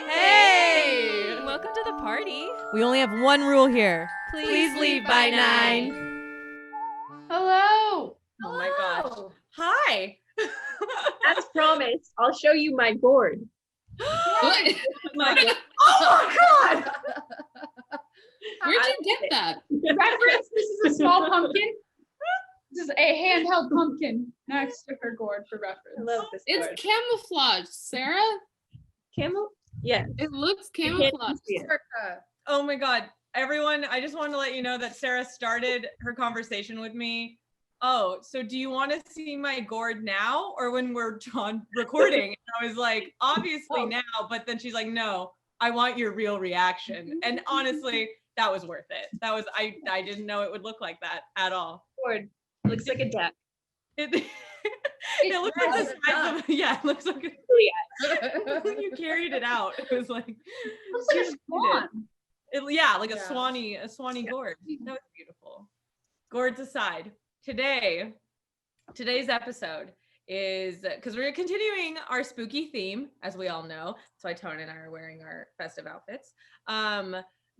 Hey! Welcome to the party. We only have one rule here. Please leave by 9. Hello. Oh my gosh. Hi. As promised, I'll show you my gourd. What? Oh my god. Where'd you get that? Reference, this is a small pumpkin. This is a handheld pumpkin next to her gourd for I reference. love this gourd. It's camouflage, Sarah. Camel? Yeah. It looks You can't camouflage. see it. Oh my god. Everyone, I just wanted to let you know that Sarah started her conversation with me. Oh, so do you want to see my gourd now or when we're done recording? And I was like, obviously now, but then she's like, no, I want your real reaction. And honestly, that was worth it. That was, I didn't know it would look like that at all. Gourd. Looks like a deck. It looks like the size of, yeah, it looks like when you carried it out. It was like, Looks like a swan. yeah, like a swanny gourd. That was beautiful. Gourds aside, today's episode is because we're continuing our spooky theme, as we all know. That's why Tona and I are wearing our festive outfits.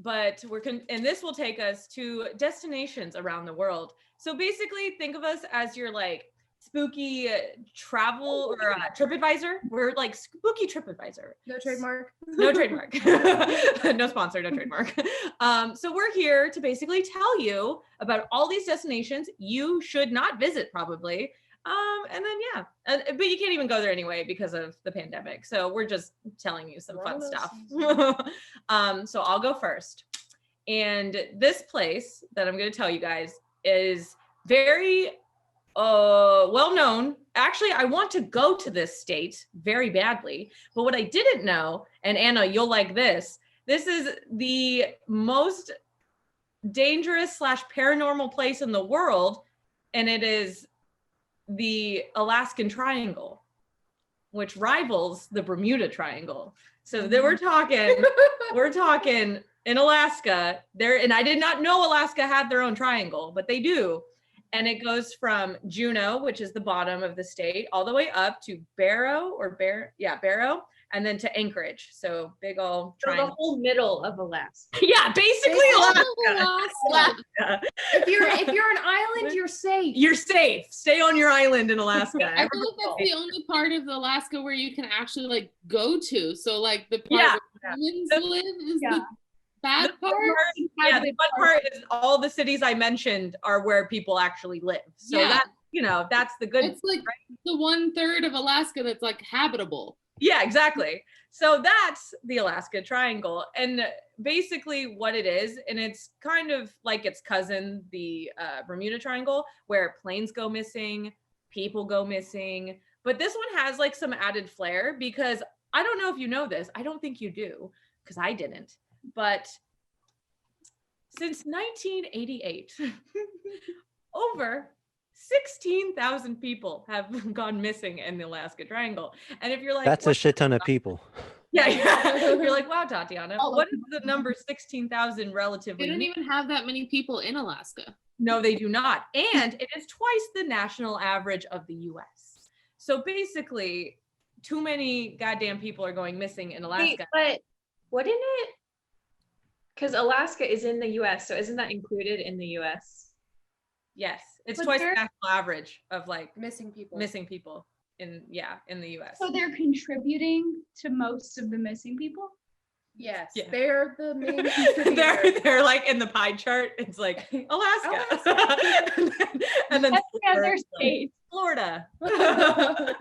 But and this will take us to destinations around the world. So basically, think of us as your like spooky travel or TripAdvisor. We're like spooky TripAdvisor. No trademark. No trademark. No sponsor, no trademark. So we're here to basically tell you about all these destinations you should not visit probably. And then but you can't even go there anyway because of the pandemic. So we're just telling you some fun stuff. So I'll go first. And this place that I'm going to tell you guys is very well known. Actually, I want to go to this state very badly, but what I didn't know, and Anna, you'll like this is the most dangerous / paranormal place in the world, and it is the Alaskan Triangle, which rivals the Bermuda Triangle. So we're talking in Alaska there, and I did not know Alaska had their own triangle, but they do. And it goes from Juneau, which is the bottom of the state, all the way up to Barrow, and then to Anchorage. So big old So triangle. the whole middle of Alaska. Yeah, basically Alaska. If you're an island, you're safe. You're safe. Stay on your island in Alaska. I feel like that's the only part of Alaska where you can actually like go to. So like the part where humans live is the bad part. Yeah, the fun part is all the cities I mentioned are where people actually live. So that's the good. It's like the 1/3 of Alaska that's like habitable. Yeah, exactly. So that's the Alaska Triangle. And basically what it is, and it's kind of like its cousin, the Bermuda Triangle, where planes go missing, people go missing. But this one has like some added flair because I don't know if you know this. I don't think you do because I didn't. But since 1988, over 16,000 people have gone missing in the Alaska Triangle. And if you're like, that's a shit ton of people. Yeah. You're like, wow, Tatiana, what is the number 16,000 relatively? They don't even have that many people in Alaska. No, they do not. And it is twice the national average of the US. So basically, too many goddamn people are going missing in Alaska. Wait, but wouldn't it? Because Alaska is in the US, so isn't that included in the US? Yes, it's But twice the national average of like Missing people. in the US. So they're contributing to most of the missing people? Yes, Yeah. they're the main contributors. they're like in the pie chart. It's like Alaska, and then Every other state. Florida. No, I feel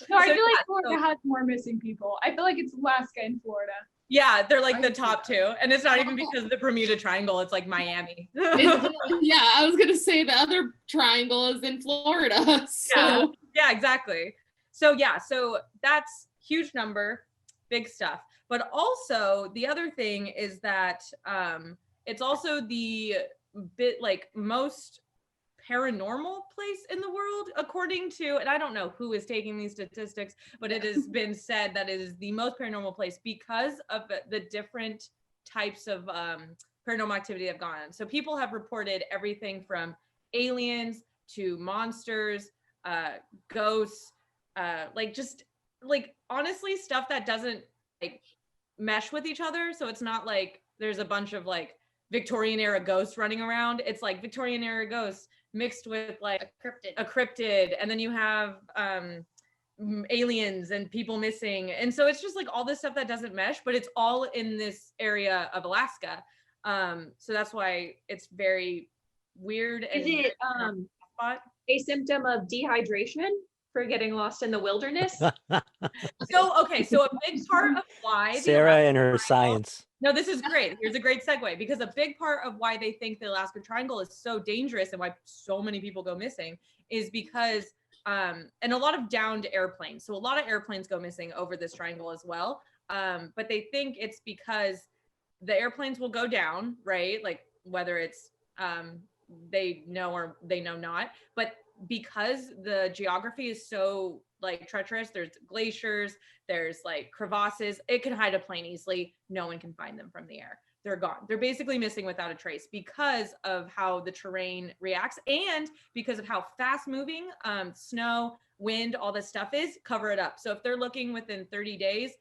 like yeah, Florida has more missing people. I feel like it's Alaska and Florida. Yeah, they're like the I see top two, and it's not even because of the Bermuda Triangle. It's like Miami. Yeah, I was gonna say the other triangle is in Florida. So Yeah, exactly. So that's huge number, big stuff. But also the other thing is that it's also the most paranormal place in the world, according to, and I don't know who is taking these statistics, but it has been said that it is the most paranormal place because of the different types of paranormal activity that have gone on. So people have reported everything from aliens to monsters, ghosts, like just like honestly stuff that doesn't like mesh with each other. So it's not like there's a bunch of like Victorian era ghosts running around. It's like Victorian era ghosts mixed with like a cryptid, and then you have aliens and people missing, and so it's just like all this stuff that doesn't mesh, but it's all in this area of Alaska. So that's why it's very weird. And Is it a symptom of dehydration for getting lost in the wilderness? So okay, so a big part of why Sarah and her science. No, this is great. Here's a great segue, because a big part of why they think the Alaskan Triangle is so dangerous and why so many people go missing is because and a lot of downed airplanes. So a lot of airplanes go missing over this triangle as well. But they think it's because the airplanes will go down, right? Like whether it's they know or they know not, but because the geography is so like treacherous, there's glaciers, there's like crevasses, it can hide a plane easily. No one can find them from the air. They're gone. They're basically missing without a trace because of how the terrain reacts and because of how fast moving snow, wind, all this stuff is. Cover it up. So if they're looking within 30 days,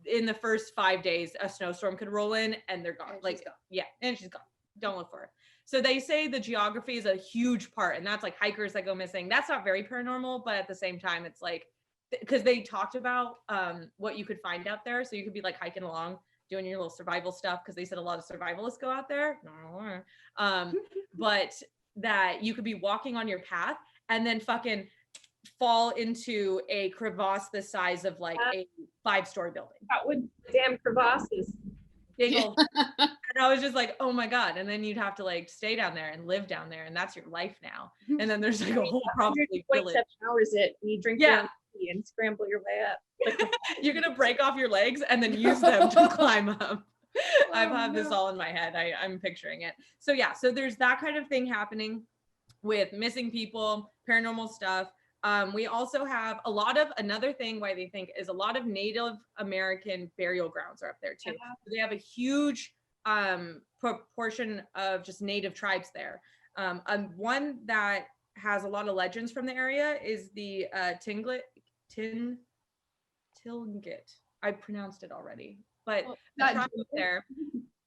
in the first 5 days, a snowstorm could roll in and they're gone. And yeah, and she's gone. Don't look for her. So they say the geography is a huge part, and that's like hikers that go missing. That's not very paranormal, but at the same time, it's like, because they talked about what you could find out there. So you could be like hiking along, doing your little survival stuff, because they said a lot of survivalists go out there. But that you could be walking on your path and then fucking fall into a crevasse the size of like a 5-story building. That would damn crevasses. And I was just like, oh my God. And then you'd have to like stay down there and live down there, and that's your life now. And then there's like a whole probably village. 7 hours it, and you drink your own tea and scramble your way up. Like, you're gonna break off your legs and then use them to climb up. I've had this all in my head. I'm picturing it. So yeah, so there's that kind of thing happening with missing people, paranormal stuff. We also have a lot of, another thing why they think is a lot of Native American burial grounds are up there too. So they have a huge proportion of just Native tribes there. One that has a lot of legends from the area is the Tlingit. I pronounced it already, but the tribe up there,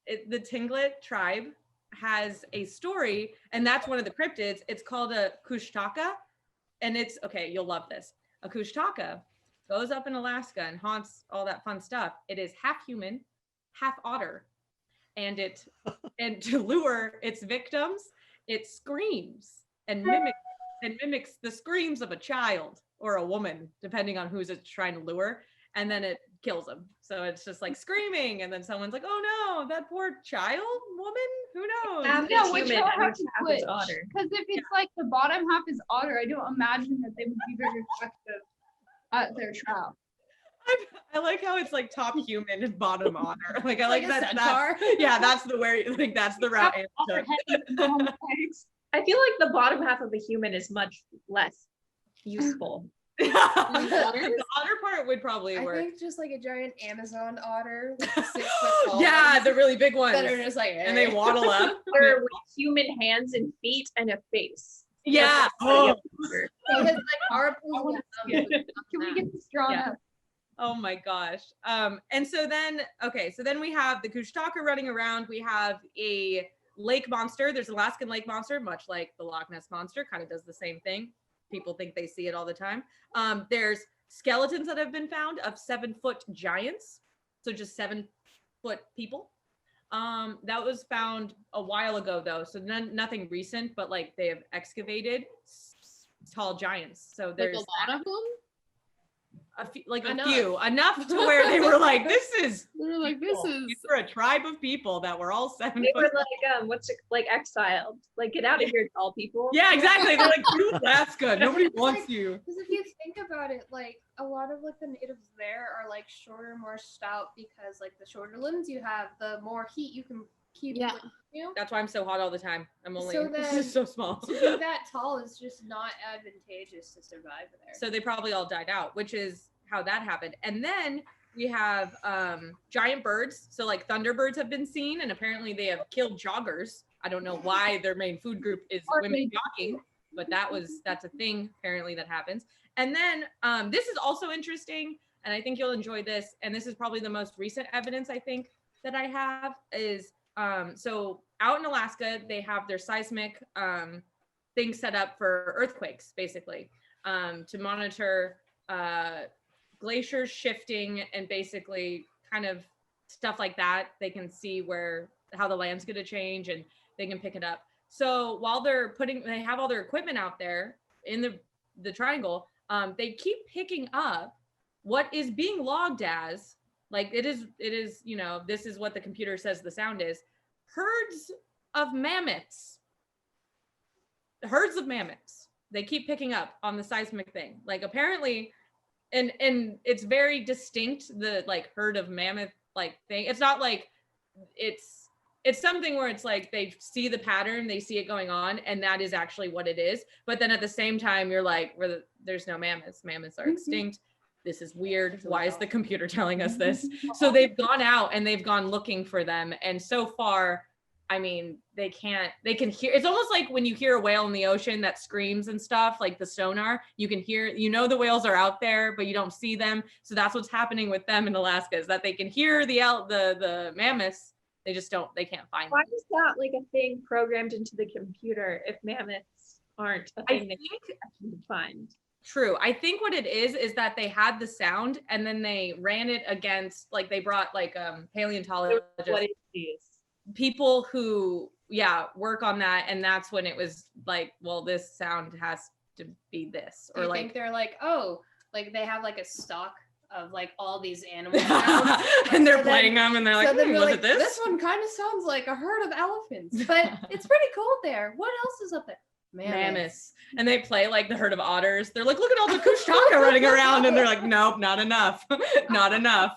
the Tlingit tribe has a story, and that's one of the cryptids. It's called a Kushtaka. And it's, okay, you'll love this. A Kushtaka goes up in Alaska and haunts all that fun stuff. It is half human, half otter. And to lure its victims, it screams and mimics the screams of a child or a woman, depending on who's it's trying to lure. And then it kills them. So it's just like screaming, and then someone's like, oh no, that poor child woman, who knows? Yeah, which they'll have to switch. Because if it's like the bottom half is otter, I don't imagine that they would be very effective at their trap. I like how it's like top human and bottom otter. Like I like that. That's the that's the route. I feel like the bottom half of a human is much less useful. The otter part would probably work. I think just like a giant Amazon otter, like 6 foot tall. Yeah, the really big ones. That are just like, and they waddle up. They're with human hands and feet and a face. Yeah. Because like our Can we get this drawn up? Oh my gosh. And so then we have the Kushtaka running around. We have a lake monster. There's an Alaskan lake monster, much like the Loch Ness monster, kind of does the same thing. People think they see it all the time. There's skeletons that have been found of 7-foot giants. So just 7-foot people. That was found a while ago though. So nothing recent, but like they have excavated tall giants. So there's like a lot of them. A few, enough to where they were like, this is for a tribe of people that were all 7 They foot. were like, what's it, like exiled? Like, get out of here, tall people. Yeah, exactly. They're like, to Alaska, nobody wants you. Because if you think about it, like a lot of like the natives there are like shorter, more stout, because like the shorter limbs you have, the more heat you can keep. Yeah. You. That's why I'm so hot all the time. I'm only So then, so small. To be that tall is just not advantageous to survive there. So they probably all died out, which is how that happened. And then we have giant birds. So like thunderbirds have been seen, and apparently they have killed joggers. I don't know why their main food group is women jogging, but that's a thing apparently that happens. And then this is also interesting, and I think you'll enjoy this. And this is probably the most recent evidence I think that I have is so out in Alaska, they have their seismic thing set up for earthquakes, basically, to monitor glaciers shifting and basically kind of stuff like that. They can see how the land's going to change and they can pick it up. So while they have all their equipment out there in the triangle, they keep picking up what is being logged as, like it is, you know, this is what the computer says the sound is, herds of mammoths. Herds of mammoths. They keep picking up on the seismic thing. Like apparently, and it's very distinct, the like herd of mammoth like thing. It's not like it's something where it's like they see the pattern, they see it going on, and that is actually what it is. But then at the same time, you're like, there's no mammoths. Mammoths are extinct. This is weird. Why is the computer telling us this? So they've gone out and they've gone looking for them. And so far, I mean, they can hear, it's almost like when you hear a whale in the ocean that screams and stuff, like the sonar, you can hear, you know, the whales are out there, but you don't see them. So that's what's happening with them in Alaska, is that they can hear the mammoths. They just they can't find them. Why is that like a thing programmed into the computer if mammoths aren't a thing that you can find? True. I think what it is that they had the sound and then they ran it against, like they brought like paleontologists, people who work on that, and that's when it was like, well, this sound has to be this. Or like think they're like, oh, like they have like a stock of like all these animals and they're playing them and they're like, was like, it this? This one kind of sounds like a herd of elephants, but it's pretty cold there. What else is up there? Mammoths. And they play like the herd of otters. They're like, look at all the Kushtaka running around, and they're like, nope, not enough. Not enough.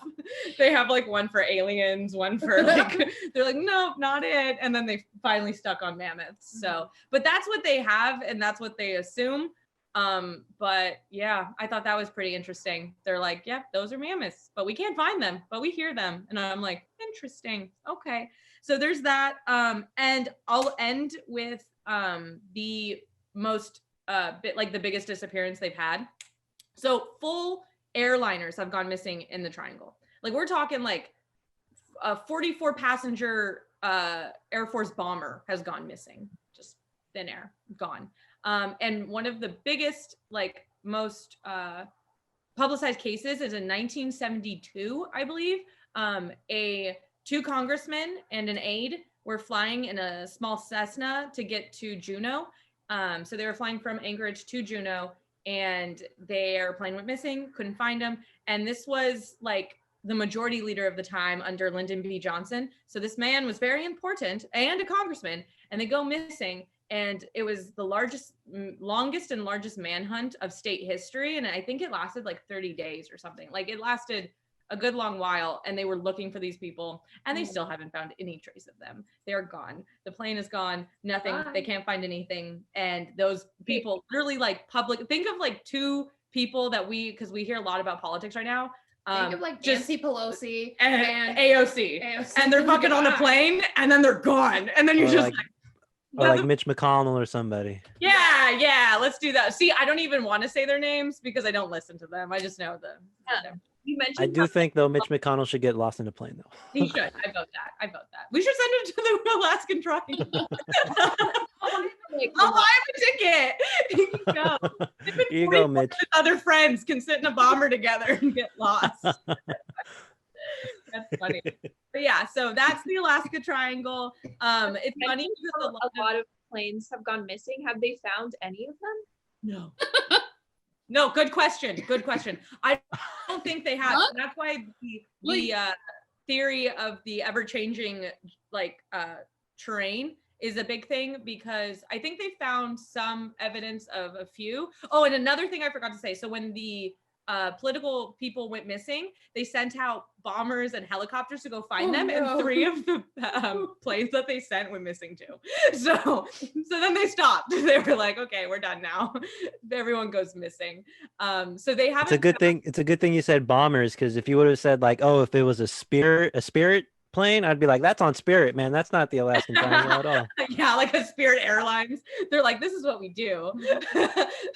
They have like one for aliens, one for like, they're like, nope, not it. And then they finally stuck on mammoths. So, but that's what they have and that's what they assume. But yeah, I thought that was pretty interesting. They're like, yeah, those are mammoths, but we can't find them, but we hear them. And I'm like, interesting. Okay. So there's that. And I'll end with the most the biggest disappearance they've had. So full airliners have gone missing in the triangle. Like we're talking like a 44 passenger Air Force bomber has gone missing, just thin air, gone. And one of the biggest, like most publicized cases is in 1972, I believe. Two congressmen and an aide were flying in a small Cessna to get to Juneau. So they were flying from Anchorage to Juneau, and their plane went missing, couldn't find them. And this was like the majority leader of the time under Lyndon B. Johnson. So this man was very important and a congressman, and they go missing. And it was the longest and largest manhunt of state history. And I think it lasted like 30 days or something. Like it lasted a good long while, and they were looking for these people, and they still haven't found any trace of them. They're gone. The plane is gone. Nothing. Bye. They can't find anything. And those people literally like think of like two people that because we hear a lot about politics right now. Think of like Nancy Pelosi and AOC. And they're fucking on a plane, and then they're gone. And then you're just like or like Mitch McConnell or somebody. Yeah, let's do that. See, I don't even want to say their names because I don't listen to them. I just know them. Yeah. You mentioned I do think though Mitch McConnell should get lost in a plane though. He should. I vote that. We should send him to the Alaskan Triangle. I'll buy him a ticket. He can go. Here you go, Mitch. Other friends can sit in a bomber together and get lost. That's funny. But yeah, so that's the Alaska Triangle. It's funny because a lot of planes have gone missing. Have they found any of them? No. No, good question. I don't think they have. Huh? That's why the theory of the ever-changing terrain is a big thing, because I think they found some evidence of a few. Oh, and another thing I forgot to say. So when the political people went missing, they sent out bombers and helicopters to go find them, and 3 of the planes that they sent went missing too. So then they stopped. They were like, okay, we're done now. Everyone goes missing. So they haven't. It's a good thing you said bombers, because if you would have said like, oh, if it was a spirit plane, I'd be like, that's on Spirit, man. That's not the Alaskan Triangle at all. Yeah, like a Spirit Airlines. They're like, this is what we do.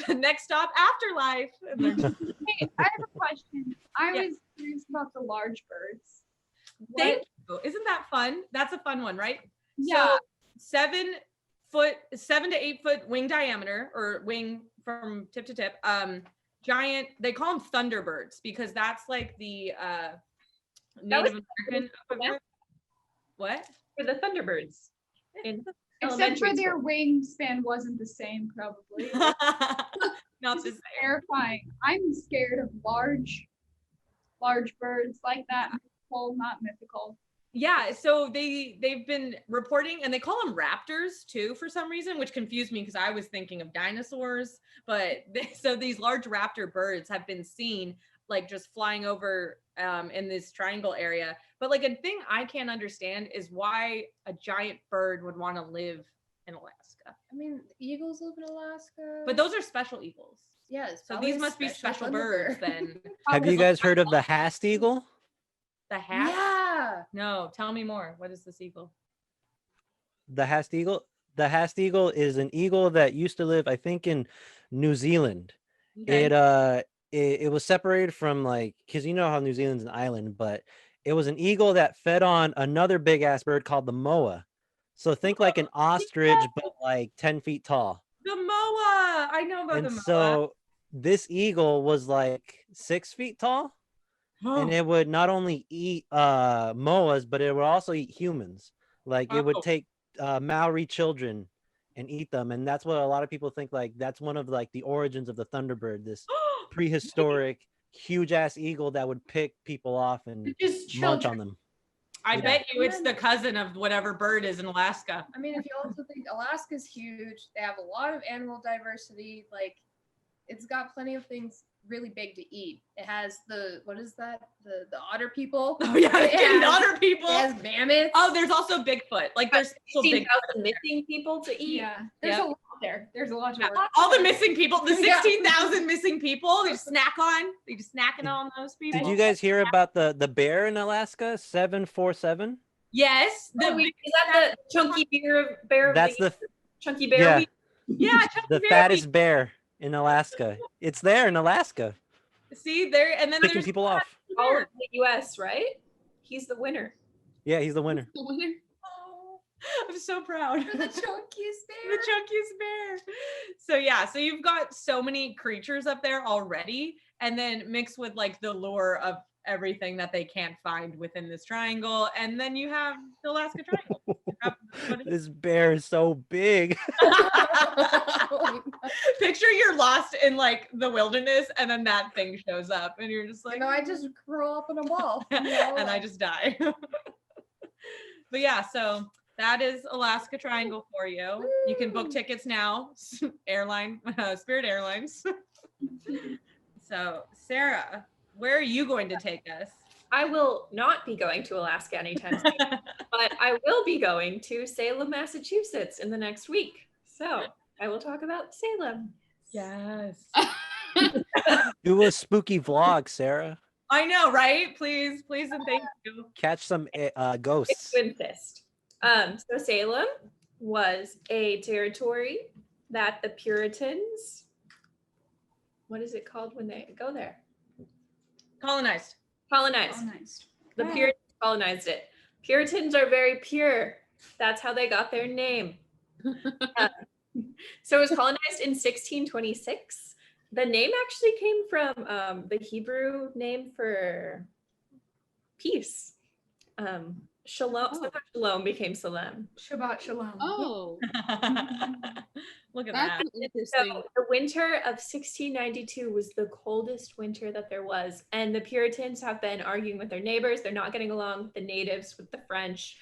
Next stop, Afterlife. And they're just, Hey, I have a question. I Yeah. was curious about the large birds. thank you. Isn't that fun? That's a fun one, right? Yeah. So 7 to 8 foot wing diameter, or wing from tip to tip. Giant, they call them thunderbirds because that's like the Native American equivalent. What? For the Thunderbirds. In Except elementary for their school. wingspan wasn't the same, probably. Not This the is same. terrifying. I'm scared of large birds like that. Mythical, not mythical. Yeah, so they've been reporting, and they call them raptors too for some reason, which confused me because I was thinking of dinosaurs. But so these large raptor birds have been seen like just flying over in this triangle area. But like a thing I can't understand is why a giant bird would want to live in Alaska. I mean, eagles live in Alaska. But those are special eagles. yes. So these must be special birds then. Have you guys heard of the Hast eagle? The hat? Yeah. No, tell me more. What is this eagle? The Hast eagle? The Hast eagle is an eagle that used to live, I think, in New Zealand. Okay. It was separated from, like, because you know how New Zealand's an island, but it was an eagle that fed on another big ass bird called the moa. So think like an ostrich, but like 10 feet tall. The moa. I know about And the moa. so this eagle was like 6 feet tall, and it would not only eat moas, but it would also eat humans. Like it would take Maori children and eat them, and that's what a lot of people think. Like that's one of like the origins of the Thunderbird, this prehistoric huge ass eagle that would pick people off and Just munch children. on them. I Yeah. bet you it's the cousin of whatever bird is in Alaska. I mean, if you also think Alaska's huge, they have a lot of animal diversity. Like, it's got plenty of things really big to eat. It has what is that? The otter people. Oh yeah, It getting has- otter people. It has mammoths. Oh, there's also Bigfoot. Like there's still Bigfoot. 16,000 missing people to eat. Yeah. There's Yep. a lot there. There's a lot to Yeah, work. all the missing people, the Yeah. 16,000 missing people, they just snack on. They just snacking on those people. Did you guys hear about the bear in Alaska, 747? Yes. Is that the chunky bear? That's the chunky bear? yeah, week? yeah, Chucky the Berry. fattest bear in Alaska. It's there in Alaska, See there, and then picking there's people off. All of the U.S., right? He's the winner. Yeah, he's the winner. The winner. Oh, I'm so proud. You're the chunkiest bear. The chunkiest bear. So yeah, so you've got so many creatures up there already, and then mixed with like the lure of everything that they can't find within this triangle, and then you have the Alaska Triangle. You have- what is- This bear is so big. Picture you're lost in like the wilderness, and then that thing shows up, and you're just like, I just curl up in a ball. You know? and I just die. But yeah, so that is Alaska Triangle for you. You can book tickets now, Spirit Airlines. So Sarah, where are you going to take us? I will not be going to Alaska anytime soon, but I will be going to Salem, Massachusetts in the next week. So I will talk about Salem. Yes. Do a spooky vlog, Sarah. I know, right? Please, and thank you. Catch some It's ghosts. Twin Fist. So Salem was a territory that the Puritans, what is it called when they go there? Colonized. Colonized. Oh, nice. The Puritans colonized it. Puritans are very pure. That's how they got their name. So it was colonized in 1626. The name actually came from the Hebrew name for peace. Shalom. Oh. So Shalom became Salem. Shabbat shalom. Oh, Look at that's that. an interesting. So the winter of 1692 was the coldest winter that there was. And the Puritans have been arguing with their neighbors. They're not getting along with the natives, with the French.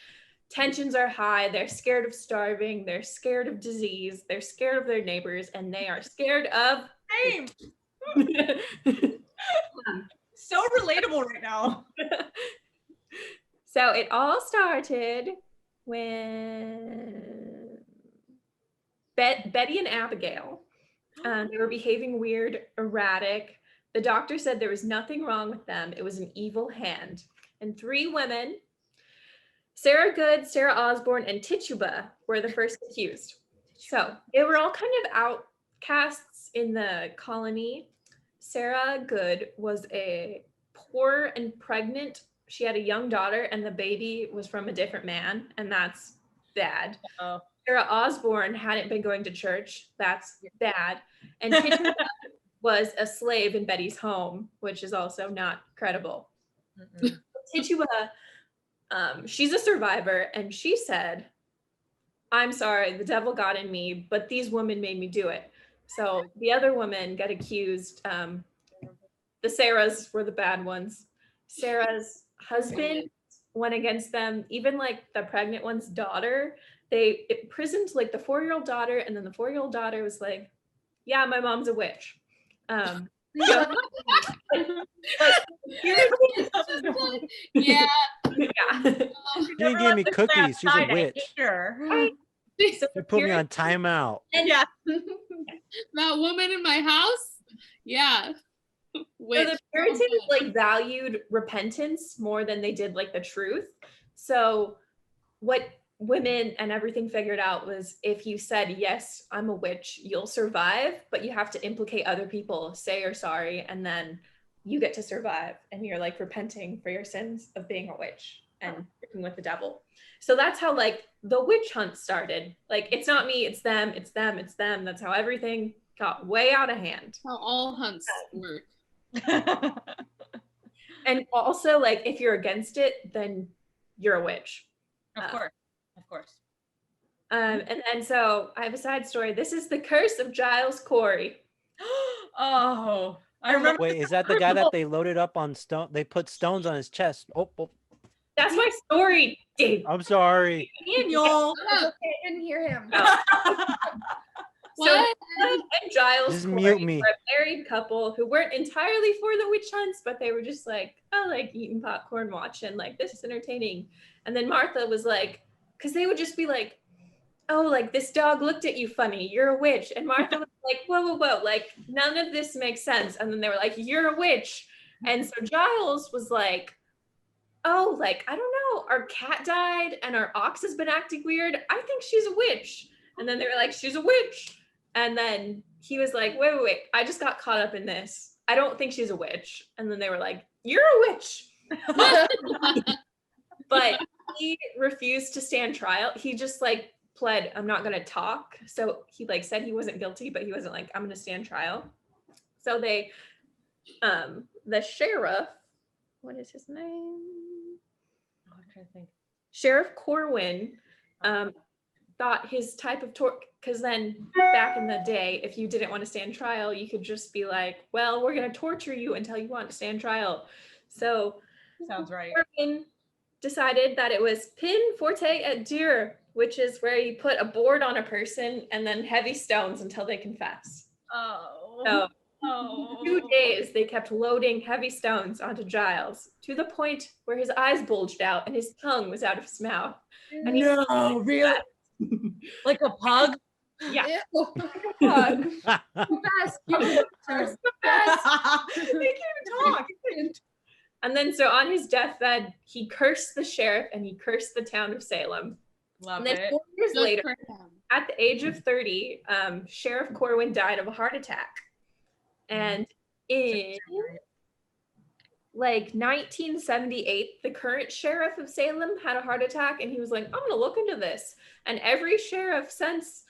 Tensions are high. They're scared of starving. They're scared of disease. They're scared of their neighbors. And they are scared of... Same. So relatable right now. So it all started when Betty and Abigail, they were behaving weird, erratic. The doctor said there was nothing wrong with them. It was an evil hand. And 3 women Sarah Good, Sarah Osborne, and Tituba were the first accused. So they were all kind of outcasts in the colony. Sarah Good was a poor and pregnant. She had a young daughter, and the baby was from a different man, and that's bad. Oh. Sarah Osborne hadn't been going to church. That's bad. And Tituba was a slave in Betty's home, which is also not credible. Tituba, she's a survivor, and she said, "I'm sorry, the devil got in me, but these women made me do it." So the other women got accused. The Sarahs were the bad ones. Sarah's husband went against them. Even like the pregnant one's daughter, they imprisoned like the 4-year-old daughter, and then the 4-year-old daughter was like, "Yeah, my mom's a witch." So, Yeah. yeah. She didn't give me cookies. She's a witch. Sure. You put me on timeout. Yeah. That woman in my house? Yeah. So Witch. the Puritans like valued repentance more than they did like the truth. So what women and everything figured out was, if you said, "Yes, I'm a witch," you'll survive, but you have to implicate other people, say you're sorry, and then you get to survive, and you're like repenting for your sins of being a witch and working with the devil. So that's how like the witch hunt started. Like, it's not me, it's them, it's them, it's them. That's how everything got way out of hand. How all hunts work. And also, like, if you're against it, then you're a witch. Of course. And so I have a side story. This is the curse of Giles Corey. Oh, I remember. Wait, is that the guy that they loaded up on stone? They put stones on his chest. Oh. That's my story, Dave. I'm sorry. Daniel. It's okay, I didn't hear him. So What? Giles and Giles Just Corey mute me. were a married couple who weren't entirely for the witch hunts, but they were just like, "Oh, like eating popcorn, watching, like, this is entertaining." And then Martha was like, because they would just be like, "Oh, like, this dog looked at you funny, you're a witch." And Martha was like, whoa, like, none of this makes sense. And then they were like, "You're a witch." And so Giles was like, "Oh, like, I don't know, our cat died and our ox has been acting weird. I think she's a witch." And then they were like, "She's a witch." And then he was like, wait, I just got caught up in this. I don't think she's a witch. And then they were like, "You're a witch." But he refused to stand trial. He just like pled, "I'm not gonna talk." So he like said he wasn't guilty, but he wasn't like, "I'm gonna stand trial." So they, the sheriff, what is his name? Oh, I'm trying to think. Sheriff Corwin, thought his type of torque, because then back in the day, if you didn't want to stand trial, you could just be like, "Well, we're going to torture you until you want to stand trial." So Sounds right. Corwin decided that it was pin forte et dure, which is where you put a board on a person and then heavy stones until they confess. Oh. So Oh. 2 days they kept loading heavy stones onto Giles, to the point where his eyes bulged out and his tongue was out of his mouth. And he No, really? Like a pug? Yeah. Ew. Pug. Best. Best. They can't even talk. And then so on his deathbed, he cursed the sheriff and he cursed the town of Salem. Love And then it. 4 years Good later, for him. at the age of 30, Sheriff Corwin died of a heart attack. And in like 1978, the current sheriff of Salem had a heart attack, and he was like, "I'm gonna look into this." And every sheriff since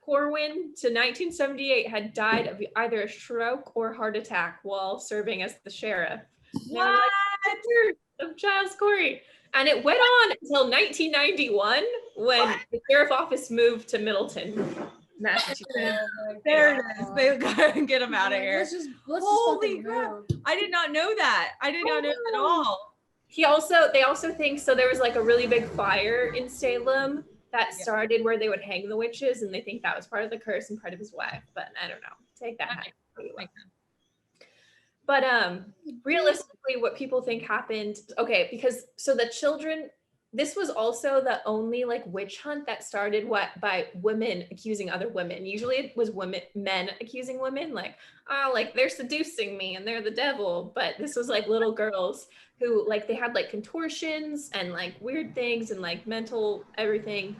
Corwin to 1978 had died of either a stroke or heart attack while serving as the sheriff. What? Of Giles Corey. And it went on until 1991 when the sheriff office moved to Middleton, Massachusetts. There it is. They gotta get him out of here. Let's just Holy fucking crap. move. I did not know that. I did not know that at all. They also think, so there was like a really big fire in Salem that started where they would hang the witches, and they think that was part of the curse and part of his wife, but I don't know. Take that. That how you will. makes sense. But realistically, what people think happened, okay, because so the children this was also the only like witch hunt that started by women accusing other women. Usually it was men accusing women, like, oh, like they're seducing me and they're the devil. But this was like little girls who like they had like contortions and like weird things and like mental everything.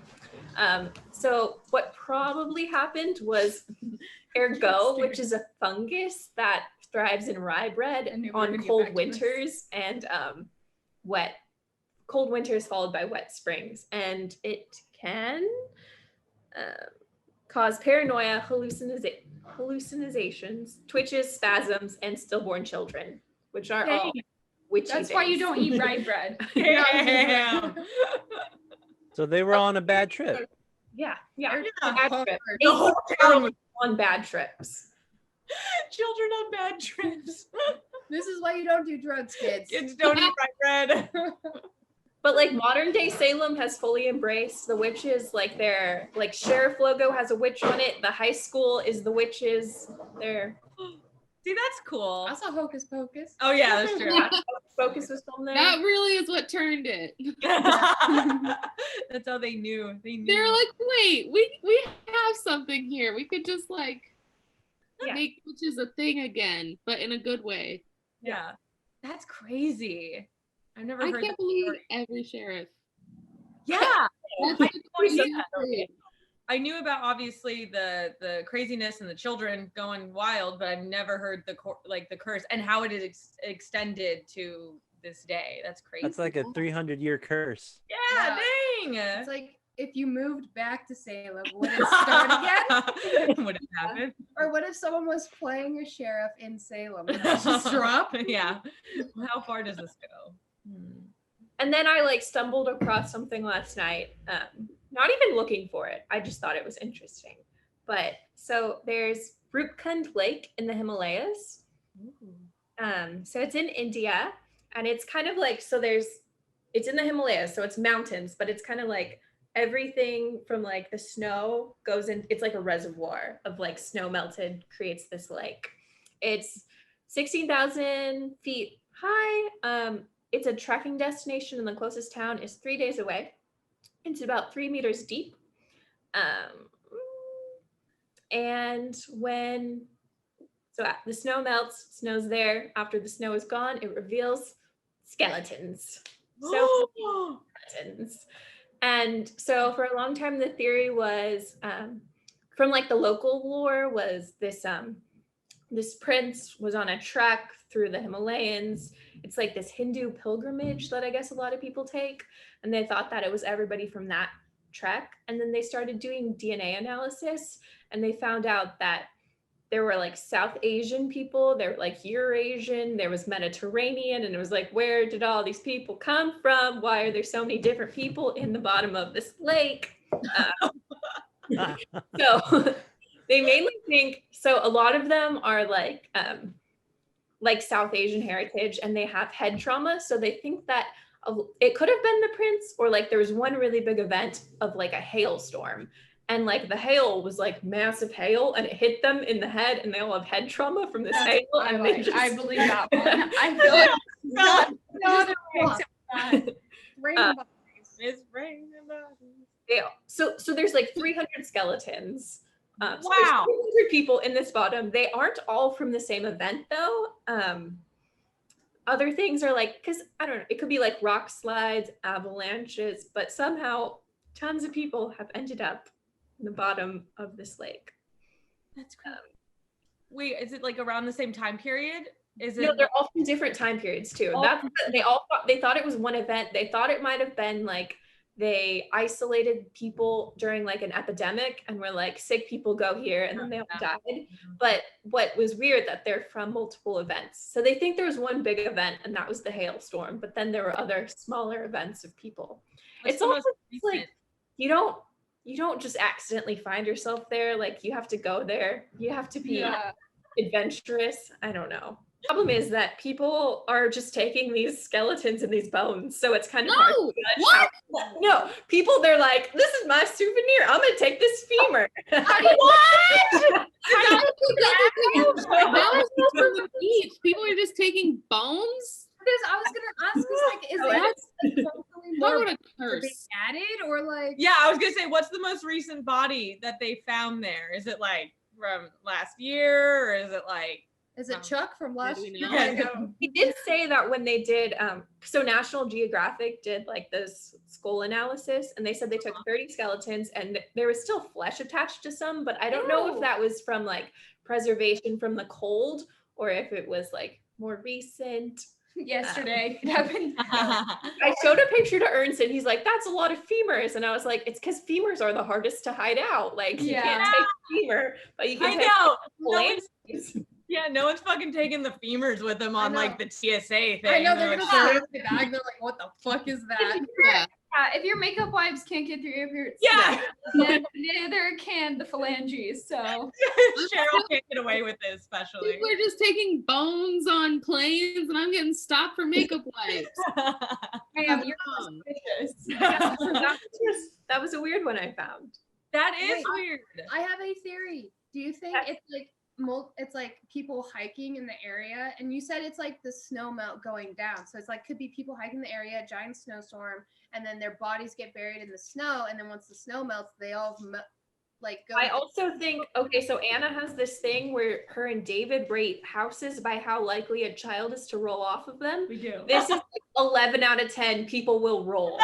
So what probably happened was ergot, which is a fungus that thrives in rye bread on cold winters and cold winters followed by wet springs, and it can cause paranoia, hallucinations, twitches, spasms, and stillborn children, which are all witchy That's why you don't eat rye bread. Damn. So they were on a bad trip. Yeah. Yeah. Bad trip. The whole town. On bad trips. Children on bad trips. This is why you don't do drugs, kids. Kids don't eat rye bread. But like modern day Salem has fully embraced the witches. Like their like sheriff logo has a witch on it. The high school is the witches. There. See, that's cool. I saw Hocus Pocus. Oh yeah, that's true. Focus was filmed there. That really is what turned it. That's how they knew. They're like, wait, we have something here. We could just like make witches a thing again, but in a good way. Yeah. That's crazy. I've never I heard can't that believe story. every sheriff. Yeah. That's I knew about obviously the craziness and the children going wild, but I've never heard the curse and how it is extended to this day. That's crazy. That's like a 300-year curse. Yeah, dang. It's like if you moved back to Salem, would it start again? Would it happen? Or what if someone was playing a sheriff in Salem and it just drop? Yeah. How far does this go? And then I like stumbled across something last night. Not even looking for it. I just thought it was interesting. But so there's Rupkund Lake in the Himalayas. So it's in India, and it's kind of like, it's in the Himalayas, so it's mountains, but it's kind of like everything from like the snow goes in, it's like a reservoir of like snow melted creates this lake. It's 16,000 feet high. It's a trekking destination, and the closest town is 3 days away. It's about 3 meters deep. And when the snow melts, snow's there. After the snow is gone, it reveals skeletons. Skeletons. And so for a long time, the theory was from like the local lore was this prince was on a trek through the Himalayas. It's like this Hindu pilgrimage that I guess a lot of people take. And they thought that it was everybody from that trek. And then they started doing DNA analysis, and they found out that there were like South Asian people, there were like Eurasian, there was Mediterranean, and it was like, where did all these people come from? Why are there so many different people in the bottom of this lake? So they mainly think, so a lot of them are like South Asian heritage, and they have head trauma. So they think that it could have been the prince, or like there was one really big event of like a hailstorm, and like the hail was like massive hail, and it hit them in the head, and they all have head trauma from this hail. And I believe that one. I feel like not other way to that. Raining bodies. It's raining bodies. Yeah. So there's like 300 skeletons. So Wow. there's 300 people in this bottom. They aren't all from the same event though. Other things are like, because I don't know, it could be like rock slides, avalanches, but somehow tons of people have ended up in the bottom of this lake. That's cool. Wait, is it like around the same time period? Is it? No, they're all from different time periods too. That's they thought it was one event. They thought it might have been like they isolated people during like an epidemic and were like, sick people go here, and then they all died. But what was weird that they're from multiple events. So they think there was one big event, and that was the hailstorm, but then there were other smaller events of people. It's also like you don't just accidentally find yourself there. Like you have to go there. You have to be adventurous. I don't know. The problem is that people are just taking these skeletons and these bones, so it's kind of hard to judge. No, people, they're like, this is my souvenir. I'm gonna take this femur. That was from the beach. People are just taking bones. I was gonna ask, is that culturally Talk more about a are being curse. added, or like Yeah, I was gonna say, what's the most recent body that they found there? Is it like from last year, or is it like? is it Chuck from last do we year? know? I know. He did say that when they did, so National Geographic did like this skull analysis, and they said they took 30 skeletons, and there was still flesh attached to some, but I don't know if Ew. that was from like preservation from the cold or if it was like more recent. Yesterday, it happened. I showed a picture to Ernst, and he's like, "That's a lot of femurs," and I was like, "It's because femurs are the hardest to hide out. Like you can't Yeah. take femur, but you I can take know. No phalanges." one's, yeah, no one's fucking taking the femurs with them on like the TSA thing. I know they're They're gonna like, throw it in the bag. They're like, "What the fuck is that?" Yeah. If your makeup wipes can't get through your yeah, then neither can the phalanges. So Cheryl can't get away with this, especially. People are just taking bones on planes, and I'm getting stopped for makeup wipes. man, you're Um, Yeah, so that was a weird one I found. That is Wait. weird. I have a theory. Do you think it's like it's like people hiking in the area? And you said it's like the snow melt going down. So it's like could be people hiking the area, giant snowstorm, and then their bodies get buried in the snow. And then once the snow melts, they all like go. I also think, okay, so Anna has this thing where her and David rate houses by how likely a child is to roll off of them. we do. This is like 11 out of 10 people will roll.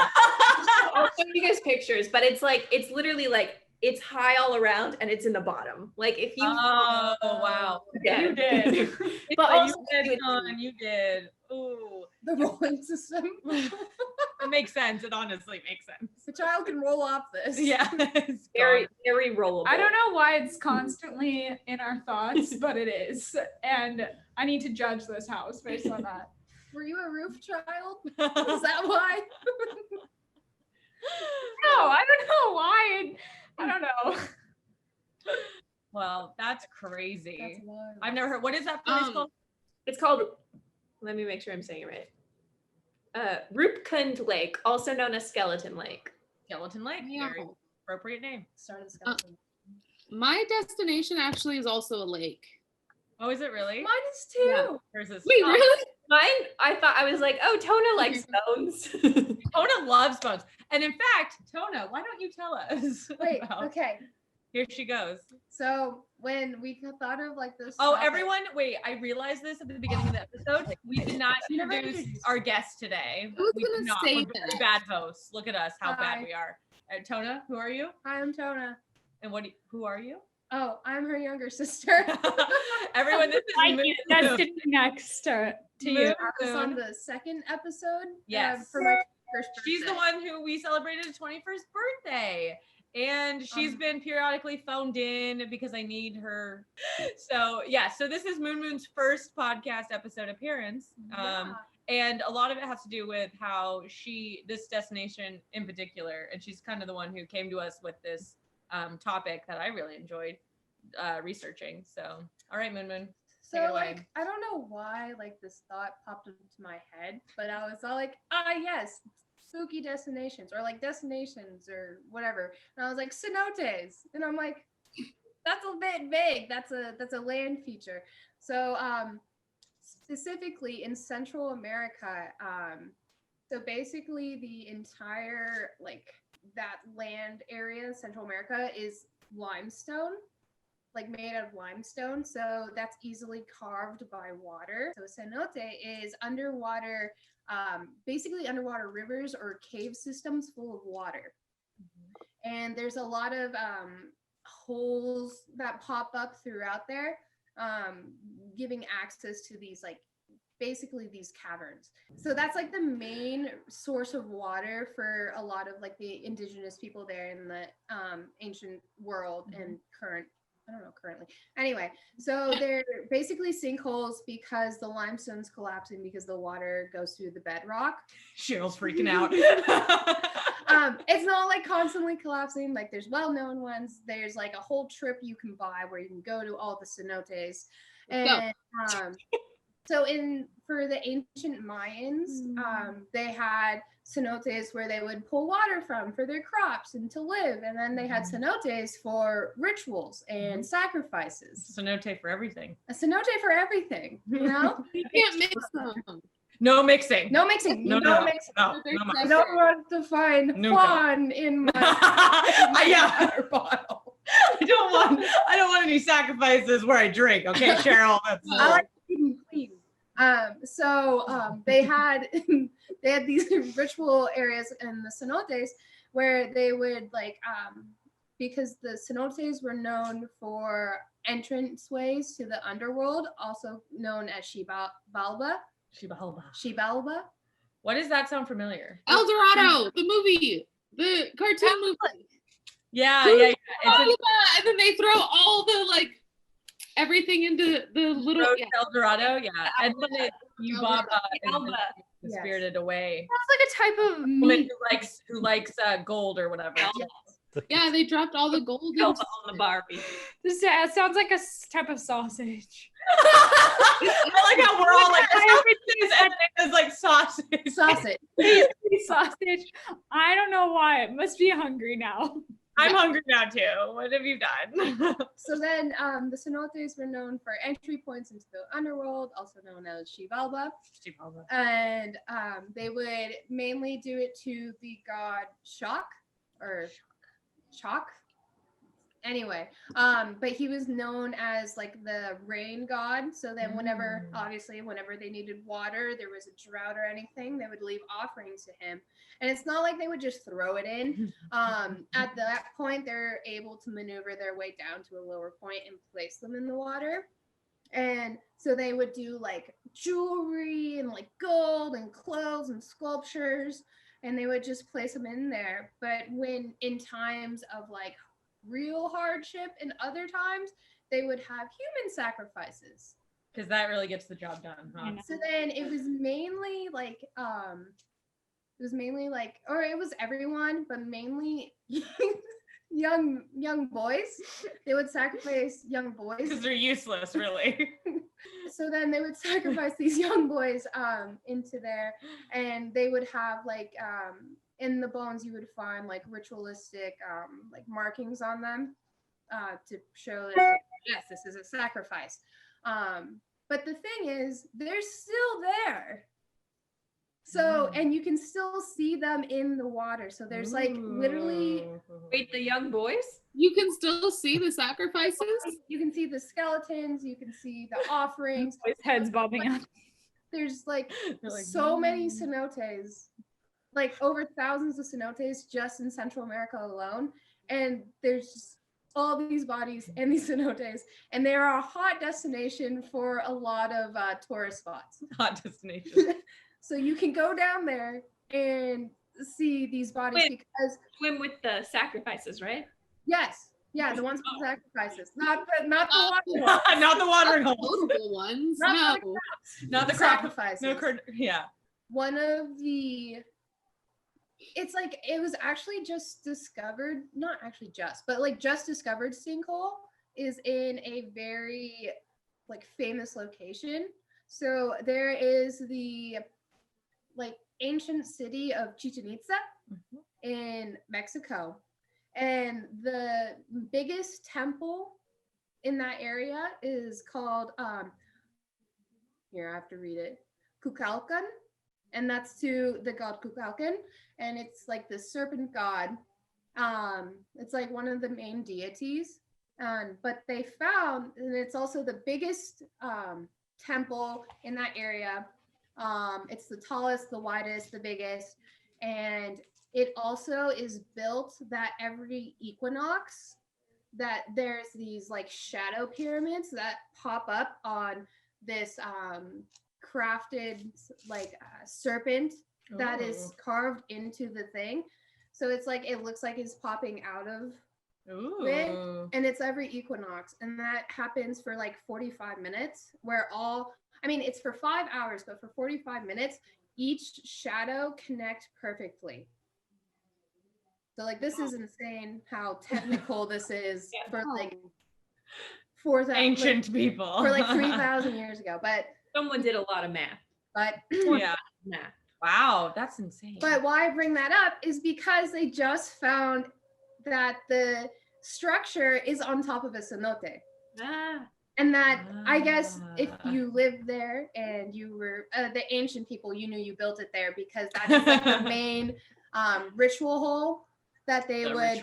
I'll show you guys pictures, but it's like, it's literally like, it's high all around and it's in the bottom. Like if you Oh wow. yeah. You did. But Oh, also you did, son, you did. Ooh. the rolling system. It makes sense. It honestly makes sense. The child can roll off this. Yeah. It's very, gone. very rollable. I don't know why it's constantly in our thoughts, but it is. And I need to judge this house based on that. Were you a roof child? Is that why? No, I don't know why. I don't know. Well, that's crazy. That's wild. I've never heard. What is that place called? It's called, let me make sure I'm saying it right. Rupkund Lake, also known as Skeleton Lake. Skeleton Lake. Yeah. Very appropriate name. Started skeleton. My destination actually is also a lake. Oh, is it really? Mine is too. Yeah. Where's this? Wait, really? Mine, I thought, I was like, oh, Tona likes bones. Tona loves bones. And in fact, Tona, why don't you tell us? Wait, about- okay. Here she goes. So when we thought of like this. Oh, topic- everyone, wait, I realized this at the beginning of the episode. We did not You never introduce introduced- our guest today. I was We did gonna not. say We're very that. bad hosts. Look at us, how Hi. bad we are. Tona, who are you? Hi, I'm Tona. And who are you? Oh, I'm her younger sister. Everyone, this is Thank Moon you. Moon. That's sitting next to you. Moon I was on Moon. the second episode. Yes. For my first birthday. She's the one who we celebrated her 21st birthday. And she's been periodically phoned in because I need her. So yeah, so this is Moon Moon's first podcast episode appearance. Yeah. And a lot of it has to do with how this destination in particular, and she's kind of the one who came to us with this topic that I really enjoyed researching. So, all right, Moon Moon. Take it So away. like I don't know why like this thought popped into my head, but I was all like, yes, spooky destinations or like destinations or whatever. And I was like, cenotes. And I'm like, that's a bit vague. That's a land feature. So specifically in Central America, so basically the entire like that land area, Central America, is limestone, like made out of limestone. So that's easily carved by water. So cenote is underwater, basically underwater rivers or cave systems full of water. And there's a lot of holes that pop up throughout there, giving access to these like basically these caverns. So that's like the main source of water for a lot of like the indigenous people there in the ancient world and currently. Anyway, so they're basically sinkholes because the limestone's collapsing because the water goes through the bedrock. Cheryl's freaking out. It's not like constantly collapsing. Like there's well-known ones. There's like a whole trip you can buy where you can go to all the cenotes. And so for the ancient Mayans, they had cenotes where they would pull water from for their crops and to live. And then they had cenotes for rituals and sacrifices. Cenote for everything. A cenote for everything, you know? You can't mix them. No mixing. No mixing. No, No, no, mixing. no, no, I mixing. don't want to find No, Juan in my, Yeah. water bottle. I don't want any sacrifices where I drink. Okay, Cheryl. That's I like keeping clean. They had these ritual areas in the cenotes where they would because the cenotes were known for entranceways to the underworld, also known as Xibalba. Xibalba. Why does that sound familiar? El Dorado, the movie, the cartoon movie. Yeah. And then they throw all the everything into the little El Dorado, yeah. And then Yubaba is Yes. spirited away. That's like a type of Woman meat. who likes gold or whatever. Yeah, they dropped all the gold Elba into on the Barbie. This sounds like a type of sausage. I like how we're all like, and it's like sausage. Sausage. Sausage. I don't know why. It must be hungry now. I'm hungry now too. What have you done? So then the cenotes were known for entry points into the underworld, also known as Xibalba. And they would mainly do it to the god Shock. Anyway, but he was known as like the rain god. So then whenever they needed water, there was a drought or anything, they would leave offerings to him. And it's not like they would just throw it in. At that point, they're able to maneuver their way down to a lower point and place them in the water. And so they would do like jewelry and like gold and clothes and sculptures, and they would just place them in there. But when in times of like real hardship and other times, they would have human sacrifices. Because that really gets the job done, huh? So then it was mainly or it was everyone, but mainly young boys. They would sacrifice young boys. Because they're useless, really. So then they would sacrifice these young boys into there, and they would have in the bones you would find like ritualistic like markings on them to show that yes, this is a sacrifice. But the thing is, they're still there. So, and you can still see them in the water. So there's like literally. Wait, the young boys? You can still see the sacrifices? You can see the skeletons. You can see the offerings. His head's bobbing up. There's like so many cenotes, like over thousands of cenotes just in Central America alone. And there's just all these bodies and these cenotes. And they are a hot destination for a lot of tourist spots. Hot destination. So you can go down there and see these bodies because Swim with the sacrifices, right? yes, yeah, the ones with sacrifices, not the water ones. Not the watering holes. Notable ones. Not No. Not the sacrifices. Yeah. One of the, it's like it was actually just discovered, not actually just, but like just discovered sinkhole is in a very like famous location. So there is the like ancient city of Chichen Itza in Mexico. And the biggest temple in that area is called, here I have to read it, Kukulkan. And that's to the god Kukulkan. And it's like the serpent god. It's like one of the main deities. But they found, and it's also the biggest temple in that area. It's the tallest, the widest, the biggest, and it also is built that every equinox that there's these like shadow pyramids that pop up on this crafted like serpent that is carved into the thing. So it's like it looks like it's popping out of it, and it's every equinox, and that happens for like 45 minutes where it's for 5 hours, but for 45 minutes each shadow connect perfectly. So like this is insane how technical this is for like 4,000 ancient people for like 3,000 years ago, but Someone did a lot of math. yeah. Math. Wow, that's insane. But why I bring that up is because they just found that the structure is on top of a cenote. And that, I guess, if you lived there and you were the ancient people, you knew you built it there because that is like the main ritual hole that they would.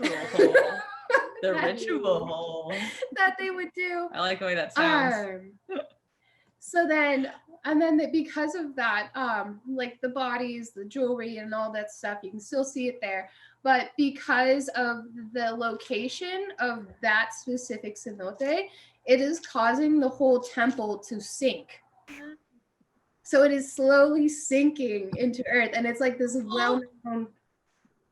The ritual hole that they would do. I like the way that sounds. So then, because of that, like the bodies, the jewelry, and all that stuff, you can still see it there. But because of the location of that specific cenote, it is causing the whole temple to sink. So it is slowly sinking into earth, and it's like this well-known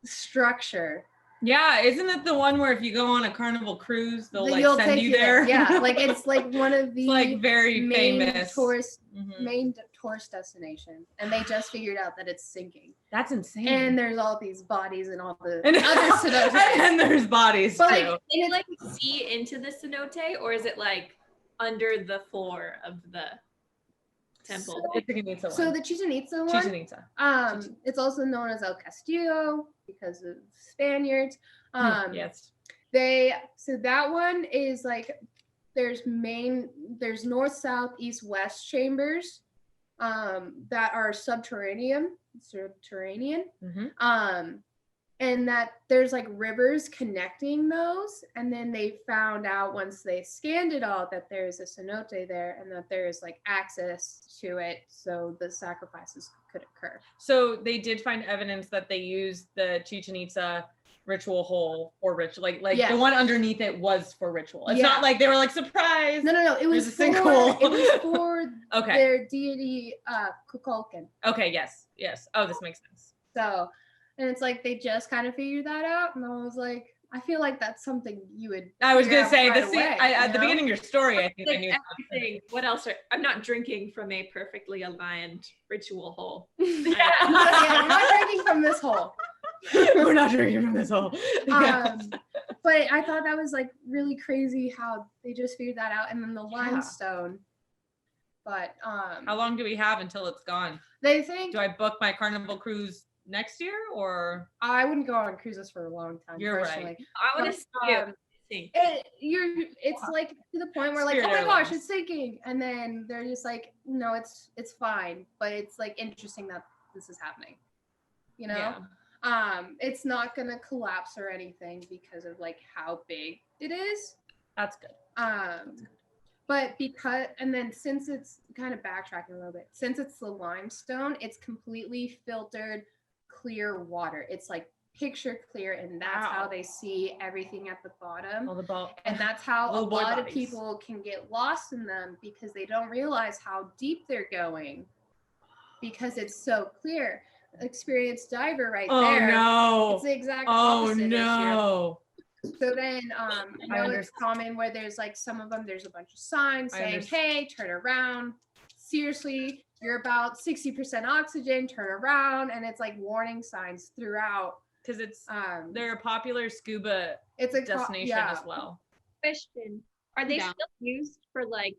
structure. Yeah, isn't it the one where if you go on a Carnival cruise, they'll like send you there? Yeah, like it's like one of the like very famous main tourist destinations, and they just figured out that it's sinking. That's insane. And there's all these bodies and all the other cenotes. And there's bodies but too. like, can it like see into the cenote, or is it like under the floor of the temple? So the Chichen Itza one, it's also known as El Castillo because of Spaniards. Yes. So that one is like there's north, south, east, west chambers that are subterranean. And that there's like rivers connecting those, and then they found out once they scanned it all that there's a cenote there and that there's like access to it, so the sacrifices could occur. So they did find evidence that they used the Chichen Itza ritual hole for ritual, like the one underneath it was for ritual. It's not like they were like surprise. No, it was for their deity Kukulkan. Okay, yes. Oh, this makes sense. So, and it's like they just kind of figured that out, and I was like, I feel like that's something you would. I was gonna say right away, at the beginning of your story, I think like I knew everything. What else? I'm not drinking from a perfectly aligned ritual hole. We're not drinking from this hole. We're not drinking from this hole. But I thought that was like really crazy how they just figured that out, and then the limestone. But how long do we have until it's gone? They think. Do I book my Carnival cruise next year, or I wouldn't go on cruises for a long time. You're personally. right. I want to see it's like to the point where like, oh my gosh, it's sinking, and then they're just like, no, it's fine, but it's like interesting that this is happening, you know. It's not gonna collapse or anything because of like how big it is. That's good. But since it's kind of backtracking a little bit, since it's the limestone, it's completely filtered clear water. It's like picture clear, and that's how they see everything at the bottom. And that's how a lot of people can get lost in them because they don't realize how deep they're going because it's so clear. Experienced diver right there. Oh no. It's the exact opposite. Oh no. So then I know it's common where there's like some of them, there's a bunch of signs saying, hey, turn around. Seriously, you're about 60% oxygen, turn around. And it's like warning signs throughout. Because it's they're a popular scuba destination as well. Question. Are they still used for like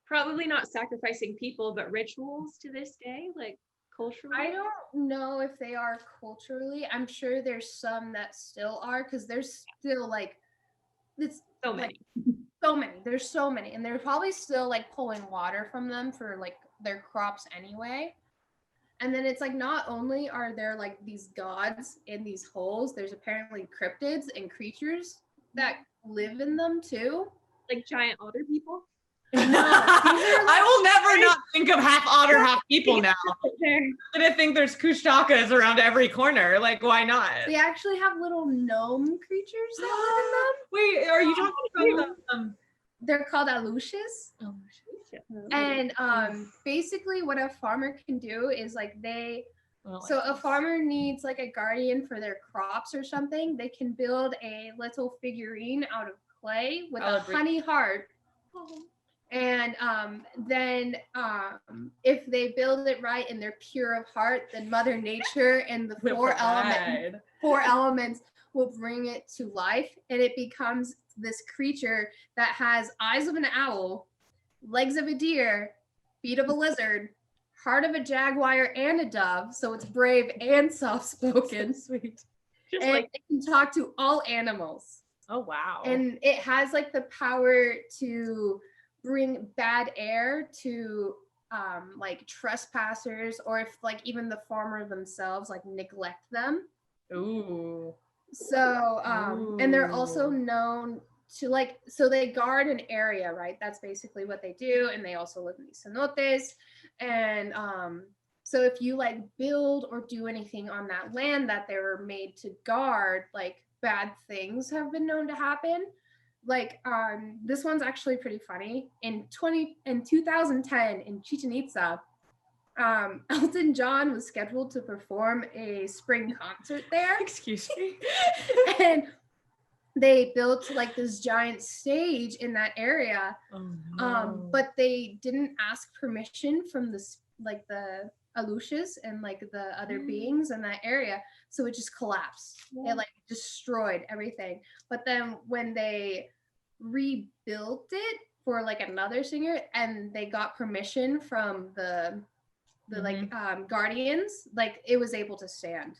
probably not sacrificing people, but rituals to this day? Like culturally? I don't know if they are culturally. I'm sure there's some that still are because there's still like it's so many. There's so many, and they're probably still like pulling water from them for like their crops anyway. And then it's like not only are there like these gods in these holes, there's apparently cryptids and creatures that live in them too. Like giant otter people? No, I will never not think of half otter, half people now. I'm gonna think there's kushtakas around every corner. Like, why not? They actually have little gnome creatures that live in them. Wait, are you talking about them? They're called alushes. And basically what a farmer can do is like a farmer needs like a guardian for their crops or something. They can build a little figurine out of clay with a honey heart. And then if they build it right and they're pure of heart, then Mother Nature and the four elements will bring it to life, and it becomes this creature that has eyes of an owl, legs of a deer, feet of a lizard, heart of a jaguar and a dove, so it's brave and soft-spoken. Sweet. And it can talk to all animals. Oh wow. And it has like the power to bring bad air to like trespassers, or if like even the farmer themselves like neglect them. Ooh. So and they're also Ooh. known to like, so they guard an area, right? That's basically what they do. And they also live in these cenotes. And so if you like build or do anything on that land that they were made to guard, like bad things have been known to happen. Like this one's actually pretty funny. In 2010 in Chichen Itza, Elton John was scheduled to perform a spring concert there. Excuse me. And they built like this giant stage in that area. Oh, no. But they didn't ask permission from the Alushas and like the other beings in that area. So it just collapsed. It like destroyed everything. But then when they rebuilt it for like another singer, and they got permission from the like guardians, like it was able to stand.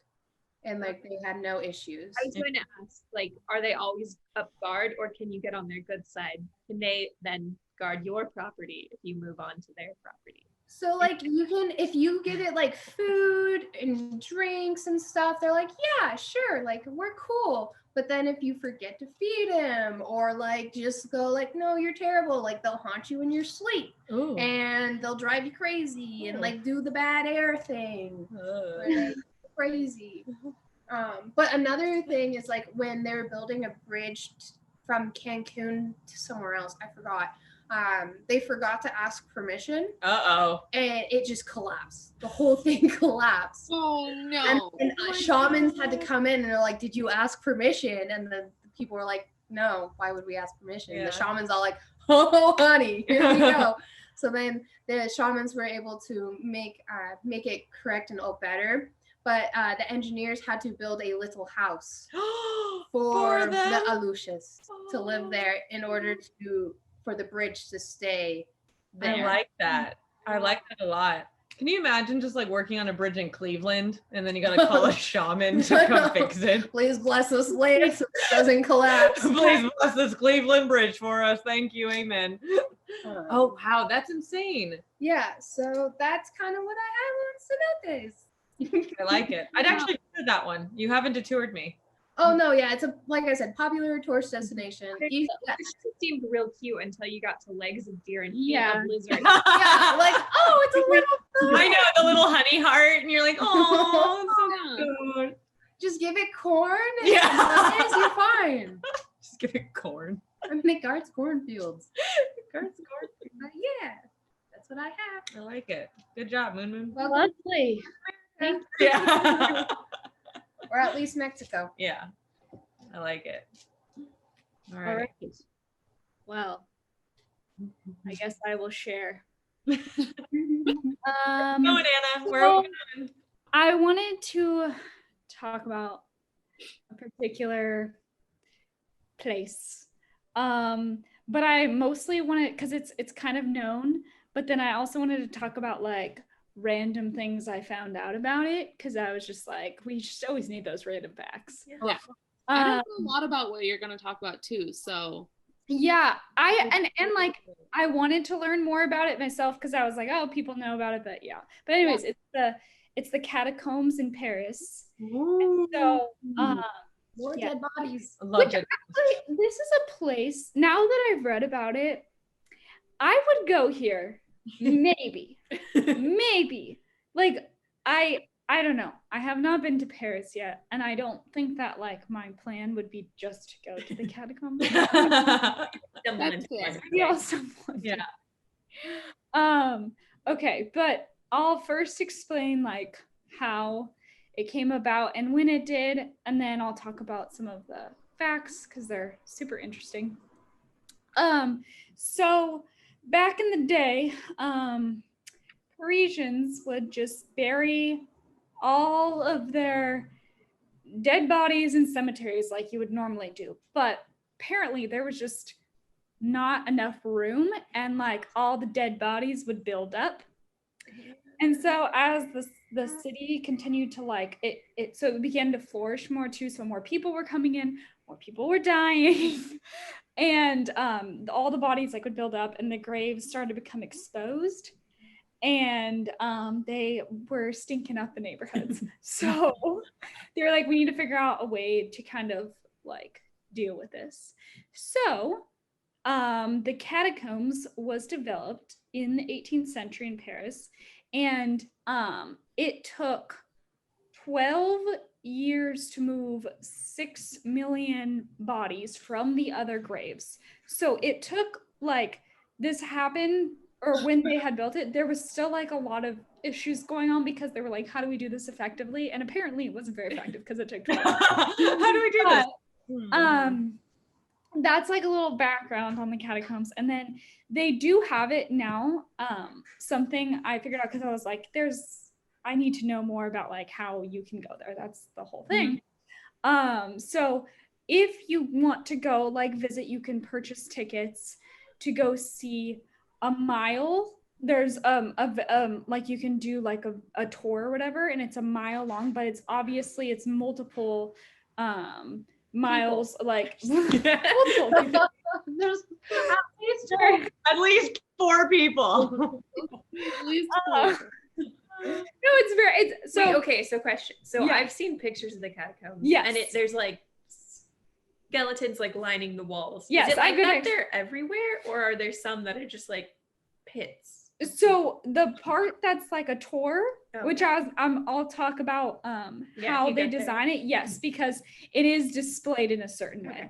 And like they had no issues. I was going to ask, like, are they always up guard, or can you get on their good side? Can they then guard your property if you move on to their property? So like you can, if you give it like food and drinks and stuff, they're like, yeah, sure, like we're cool. But then if you forget to feed him, or like just go like, no, you're terrible, like they'll haunt you in your sleep. Ooh. And they'll drive you crazy and like do the bad air thing. Like, crazy. But another thing is like when they were building a bridge from Cancun to somewhere else, I forgot. They forgot to ask permission. Uh-oh. And it just collapsed. The whole thing collapsed. Oh no. And shamans had to come in and they're like, did you ask permission? And the people were like, no, why would we ask permission? Yeah. The shamans all like, oh honey, here we go. So then the shamans were able to make it correct and all better. But the engineers had to build a little house for the Alushas to live there in order for the bridge to stay there. I like that. I like that a lot. Can you imagine just like working on a bridge in Cleveland and then you gotta call a shaman to come fix it? Please bless this land so it doesn't collapse. Please bless this Cleveland bridge for us. Thank you. Amen. Oh, wow. That's insane. Yeah. So that's kind of what I have on cenotes. I like it. I'd actually do that one. You haven't detoured me. Oh no, yeah, it's like I said, popular tourist destination. It seemed real cute until you got to legs of deer and feet Yeah. of lizards. Yeah, like, oh, it's a little I know, the little honey heart, and you're like, oh, it's so cute. Just give it corn and Yeah. lettuce, you're fine. Just give it corn. I mean, it guards cornfields. Yeah, that's what I have. I like it. Good job, Moon Moon. Well, Lovely. Yeah. or at least Mexico. Yeah. I like it. All All right. right. Well, I guess I will share. Go Anna. Where are we going? I wanted to talk about a particular place. But I mostly wanted, because it's kind of known, but then I also wanted to talk about like random things I found out about it, because I was just like, we just always need those random facts. Yeah. I don't know a lot about what you're going to talk about too, so Yeah, and like I wanted to learn more about it myself, because I was like, oh, people know about it, but yeah. But anyways, it's the catacombs in Paris. And so More Yeah. dead bodies. I love which it. actually, this is a place, now that I've read about it, I would go here. Maybe. Maybe. Like I don't know. I have not been to Paris yet, and I don't think that like my plan would be just to go to the catacombs. that's fair. Maybe also one day. Okay, but I'll first explain like how it came about and when it did, and then I'll talk about some of the facts because they're super interesting. So back in the day, Parisians would just bury all of their dead bodies in cemeteries like you would normally do, but apparently there was just not enough room, and like all the dead bodies would build up. And so as the city continued to like so it began to flourish more too, so more people were coming in, more people were dying. And all the bodies like would build up, and the graves started to become exposed, and they were stinking up the neighborhoods. So they were like, we need to figure out a way to kind of like deal with this. So the catacombs was developed in the 18th century in Paris, and it took 12 years to move 6 million bodies from the other graves. So it took like, this happened, or when they had built it, there was still like a lot of issues going on because they were like, how do we do this effectively? And apparently it wasn't very effective because it took 12 years. How do we do this? That's like a little background on the catacombs. And then they do have it now. Something I figured out because I was like, I need to know more about like how you can go there. That's the whole thing. So if you want to go like visit, you can purchase tickets to go see a mile. There's like you can do like a tour or whatever, and it's a mile long, but it's multiple miles like multiple people. There's At least 4 people. At least 4. No, it's so Wait, okay, so question. So Yeah. I've seen pictures of the catacombs. Yes. And there's like skeletons like lining the walls. Yes, Is it like I that could- they're everywhere, or are there some that are just like pits? So the part that's like a tour, Oh. which I'll talk about Yeah, how you they got there. design it. Yes, because it is displayed in a certain way.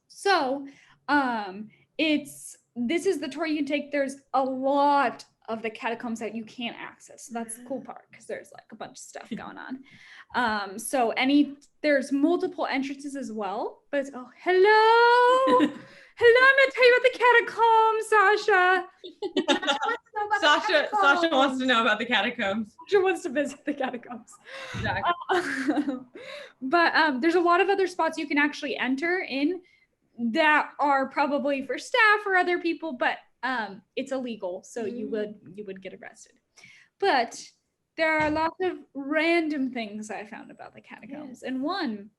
So this is the tour you can take. There's a lot of the catacombs that you can't access. So that's the cool part, because there's like a bunch of stuff going on. So there's multiple entrances as well, but it's hello. Hello, I'm gonna tell you about the catacombs, Sasha. Sasha wants to know about the catacombs. Sasha wants to visit the catacombs. Exactly. But there's a lot of other spots you can actually enter in that are probably for staff or other people, but it's illegal, so you would get arrested. But there are lots of random things I found about the catacombs, and one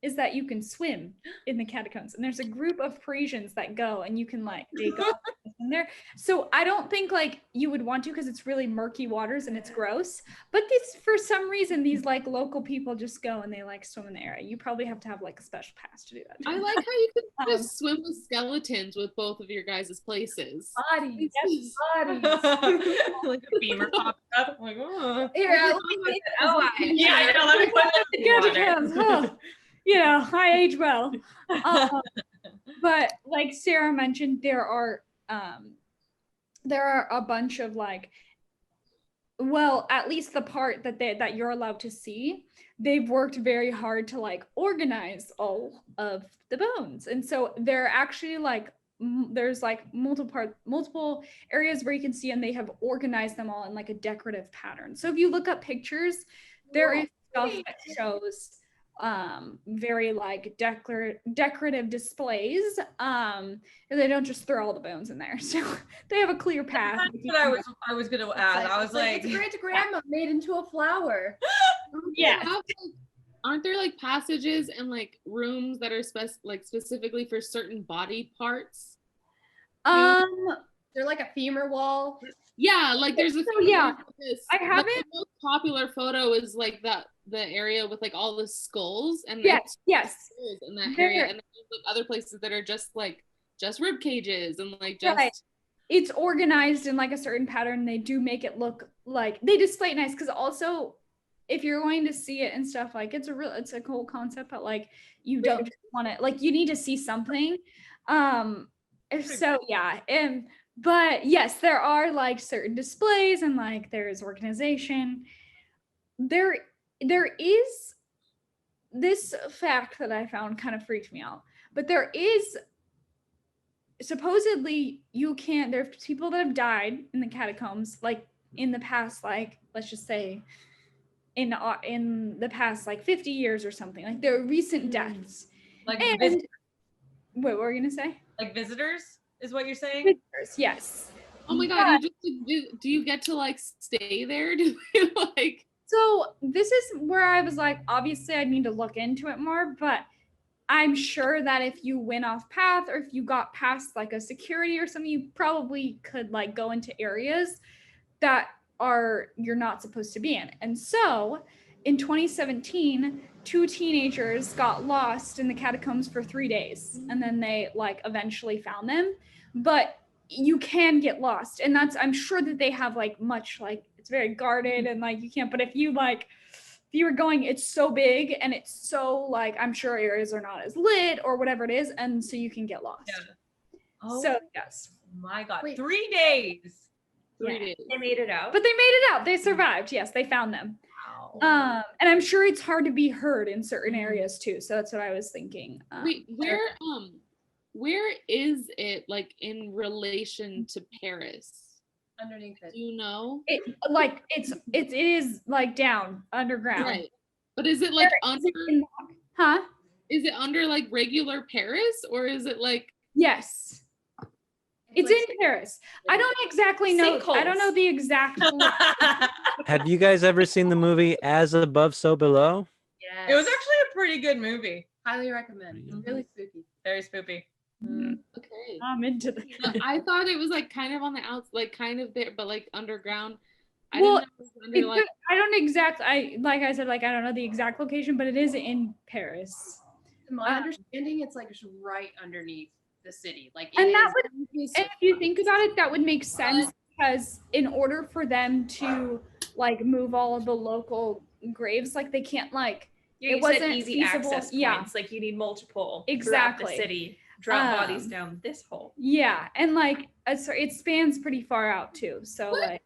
is that you can swim in the catacombs, and there's a group of Parisians that go, and you can like dig up in there. So I don't think like you would want to, because it's really murky waters and it's gross, but for some reason these like local people just go and they like swim in the area. You probably have to have like a special pass to do that. I like how you can just swim with skeletons with both of your guys' places. bodies. Yes, bodies. Like a femur pops up. Like, oh. Here, let me see. Yeah, I know. Let me put it in the Catacombs, water. huh. You know, I age well. But like Sarah mentioned, there are a bunch of like, well, at least the part that you're allowed to see, they've worked very hard to like organize all of the bones. And so they're actually like, there's like multiple areas where you can see, and they have organized them all in like a decorative pattern. So if you look up pictures, there is stuff that shows very like decorative displays, and they don't just throw all the bones in there, so they have a clear path. That's what I was gonna add. I was like, it's great grandma made into a flower. Yeah. Aren't there like passages and like rooms that are specifically for certain body parts? They're like a femur wall. Yeah, like there's a So, yeah, I Like, haven't. the most popular photo is like the area with like all the skulls, and Yes, skulls in that There- area, and then there's like other places that are just rib cages and like just Right. It's organized in like a certain pattern. They do make it look like they display it nice, because also if you're going to see it and stuff, like it's a cool concept, but like you don't want to, like you need to see something. So yeah, but yes, there are like certain displays, and like there is organization. There is this fact that I found kind of freaked me out, but there is supposedly there's people that have died in the catacombs, like in the past, like let's just say in the past like 50 years or something. Like there are recent deaths. like And- What were you gonna say? like visitors is what you're saying? Visitors, yes. oh my god, do you get to like stay there? Do you like So this is where I was like, obviously I need to look into it more, but I'm sure that if you went off path or if you got past like a security or something, you probably could like go into areas that you're not supposed to be in. And so in 2017, 2 teenagers got lost in the catacombs for 3 days, and then they like eventually found them. But you can get lost, and I'm sure that they have like much, like it's very guarded and like you can't, but if you were going, it's so big and it's so like, I'm sure areas are not as lit or whatever it is, and so you can get lost. Yeah. Oh, so yes. My God. Wait. 3 days. 3 days. They made it out. But they made it out. They survived. Yes, they found them. Wow. And I'm sure it's hard to be heard in certain areas too. So that's what I was thinking. Wait, where is it like in relation to Paris? Underneath it. Do you know? It is like down underground. Right. But is it like Where is under it in- Huh? is it under like regular Paris, or is it like Yes. It's in Paris. I don't exactly know. I don't know the exact. Have you guys ever seen the movie As Above, So Below? Yes. It was actually a pretty good movie. highly recommend. Mhm. Really spooky. Very spoopy. okay? I'm into the. I thought it was like kind of on the outs, like kind of there, but like underground. I Well, didn't know it was under like I don't exact. Like I said, like I don't know the exact location, but it is in Paris. To my understanding, it's like just right underneath the city. Like, And it that is- And if you think about it, that would make sense because in order for them to like move all of the local graves, like they can't like Yeah, it wasn't easy feasible. access Yeah. points. Like you need multiple Exactly. throughout the city. Drop bodies Um, down this hole. Yeah, and like it spans pretty far out too. So What? like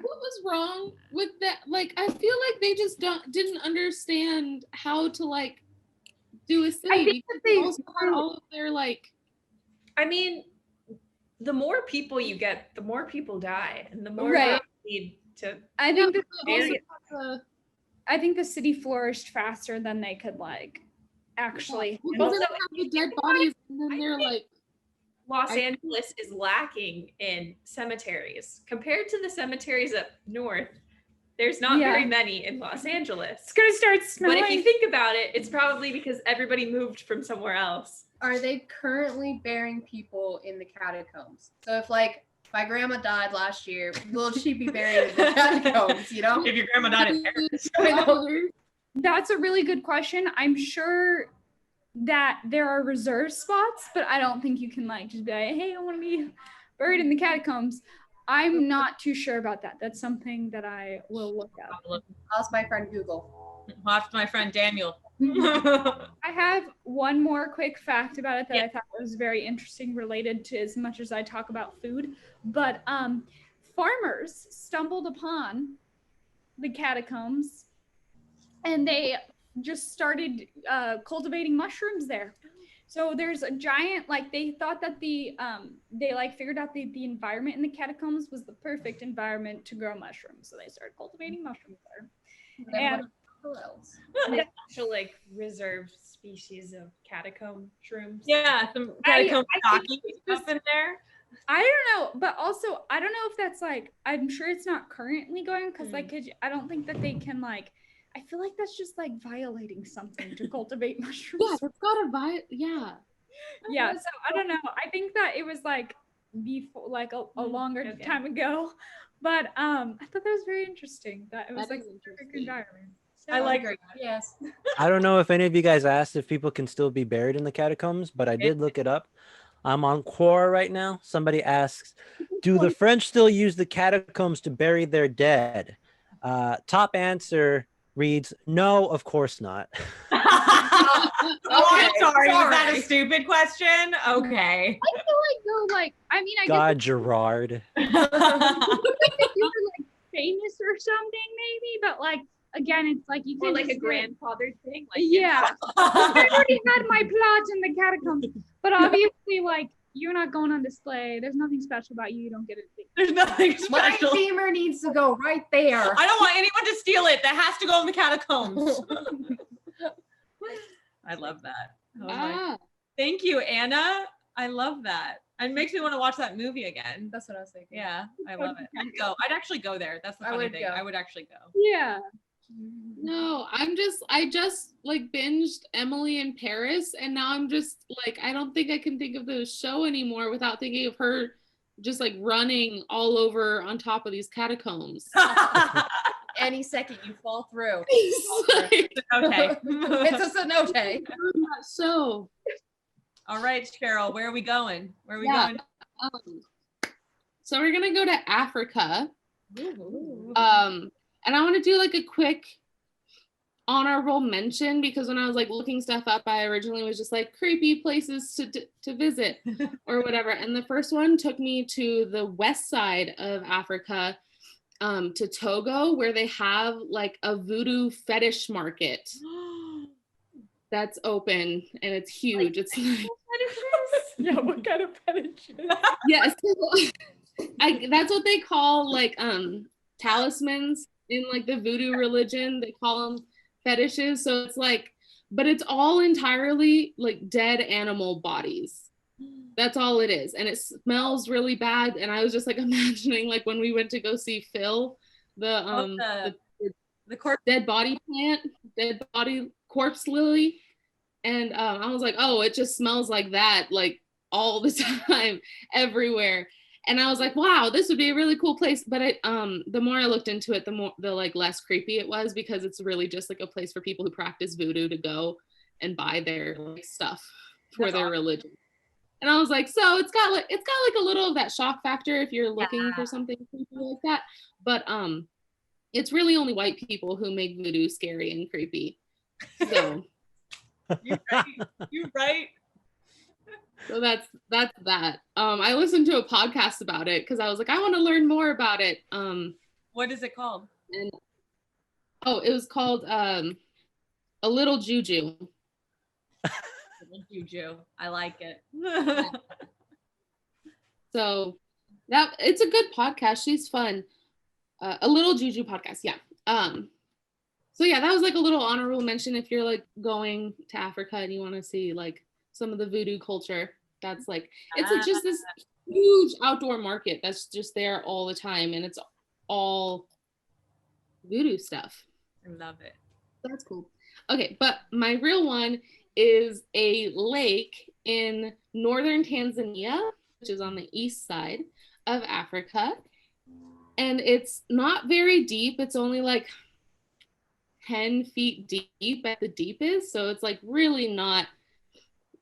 what was wrong with that? Like I feel like they just didn't understand how to like do a city. I think that they also had all of their like I mean, the more people you get, the more people die, and the more Right. you need to. I think that also Yeah. the I think the city flourished faster than they could like actually. Well, handle. they have the dead bodies, and then I they're think- like, Los I- Angeles is lacking in cemeteries compared to the cemeteries up north. There's not Yeah. very many in Los Angeles. It's gonna start But smelling. if you think about it, it's probably because everybody moved from somewhere else. Are they currently burying people in the catacombs? So if like my grandma died last year, will she be buried in the catacombs? You know? If your grandma died in Paris. I know. That's a really good question. I'm sure that there are reserved spots, but I don't think you can like just be like, hey, I want to be buried in the catacombs. I'm not too sure about that. That's something that I will look up. I'll ask my friend Google. Watch my friend Daniel. I have one more quick fact about it that Yeah. I thought was very interesting, related to as much as I talk about food. But farmers stumbled upon the catacombs and they just started cultivating mushrooms there. So there's a giant, like they thought that they like figured out the environment in the catacombs was the perfect environment to grow mushrooms. So they started cultivating mushrooms there. And Who else? An actual like reserved species of catacomb shrooms. Yeah, some I catacomb think stocking it's stuff just- in there. I don't know, but also I don't know if that's like, I'm sure it's not currently going because like I don't think that they can like, I feel like that's just like violating something to cultivate mushrooms. yeah, it's got a vibe. Yeah. Yeah, so I don't know. I think that it was like before, like a longer okay. time ago, but I thought that was very interesting. That it was That like is the perfect interesting. environment. I like Agree. Yes. I don't know if any of you guys asked if people can still be buried in the catacombs, but I did look it up. I'm on Quora right now. Somebody asks, do the French still use the catacombs to bury their dead? Top answer reads, no, of course not. Oh, I'm sorry. Was that a sorry. stupid question? Okay. I feel like though, like I mean, I God, Gerard. guess if you were like famous or something, maybe, but like again, it's like you Or can like a just do it. grandfather thing. Like Yeah. I already had my plot in the catacombs, but obviously, like you're not going on display. There's nothing special about you. You don't get it. There's nothing My special. femur needs to go right there. I don't want anyone to steal it. That has to go in the catacombs. I love that. Oh my- Ah, Thank you, Anna. I love that. It makes me want to watch that movie again. That's what I was thinking. Yeah, I love it. I'd go. I'd actually go there. That's the I funny would thing. go. I would actually go. Yeah. No, I just like binged Emily in Paris, and now I'm just like, I don't think I can think of the show anymore without thinking of her just like running all over on top of these catacombs. Any second you fall through. Okay. It's a cenote. So, All right, Cheryl, where are we going? Where are we Yeah. going? So we're gonna go to Africa. And I want to do like a quick honorable mention, because when I was like looking stuff up, I originally was just like creepy places to visit or whatever. And the first one took me to the west side of Africa, to Togo, where they have like a voodoo fetish market that's open and it's huge. It's like, Yeah, what kind of fetish? yes, that's what they call like talismans in like the voodoo religion. They call them fetishes. So it's like, but it's all entirely like dead animal bodies. That's all it is, and it smells really bad. And I was just like imagining like when we went to go see Phil, the corpse, dead body plant, dead body corpse lily, and I was like, oh, it just smells like that like all the time, everywhere. And I was like, wow, this would be a really cool place. But the more I looked into it, the like less creepy it was, because it's really just like a place for people who practice voodoo to go and buy their like stuff for their religion. And I was like, so it's got like a little of that shock factor if you're looking for something creepy like that. But it's really only white people who make voodoo scary and creepy. So You're right. You're right. So that's that. I listened to a podcast about it because I was like, I want to learn more about it. What is it called? And it was called A Little Juju. Juju. I like it. So that it's a good podcast. She's fun. A Little Juju podcast. Yeah. So yeah, that was like a little honorable mention if you're like going to Africa and you want to see like some of the voodoo culture. That's like, it's like just this huge outdoor market that's just there all the time, and it's all voodoo stuff. I love it. That's cool. Okay, but my real one is a lake in northern Tanzania, which is on the east side of Africa. And it's not very deep. It's only like 10 feet deep at the deepest. So it's like really not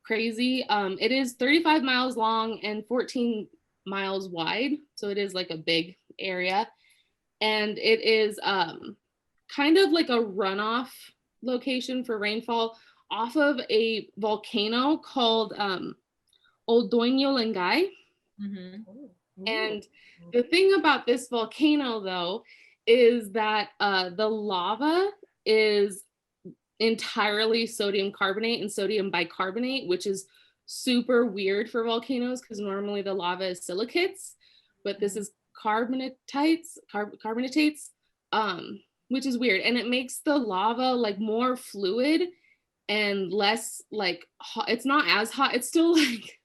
crazy. It is 35 miles long and 14 miles wide. So it is like a big area. And it is kind of like a runoff location for rainfall off of a volcano called Oldoinyo Lengai. Mm-hmm. And the thing about this volcano, though, is that the lava is entirely sodium carbonate and sodium bicarbonate, which is super weird for volcanoes because normally the lava is silicates, but this is carbonatates, which is weird. And it makes the lava like more fluid and less like hot. It's not as hot. It's still like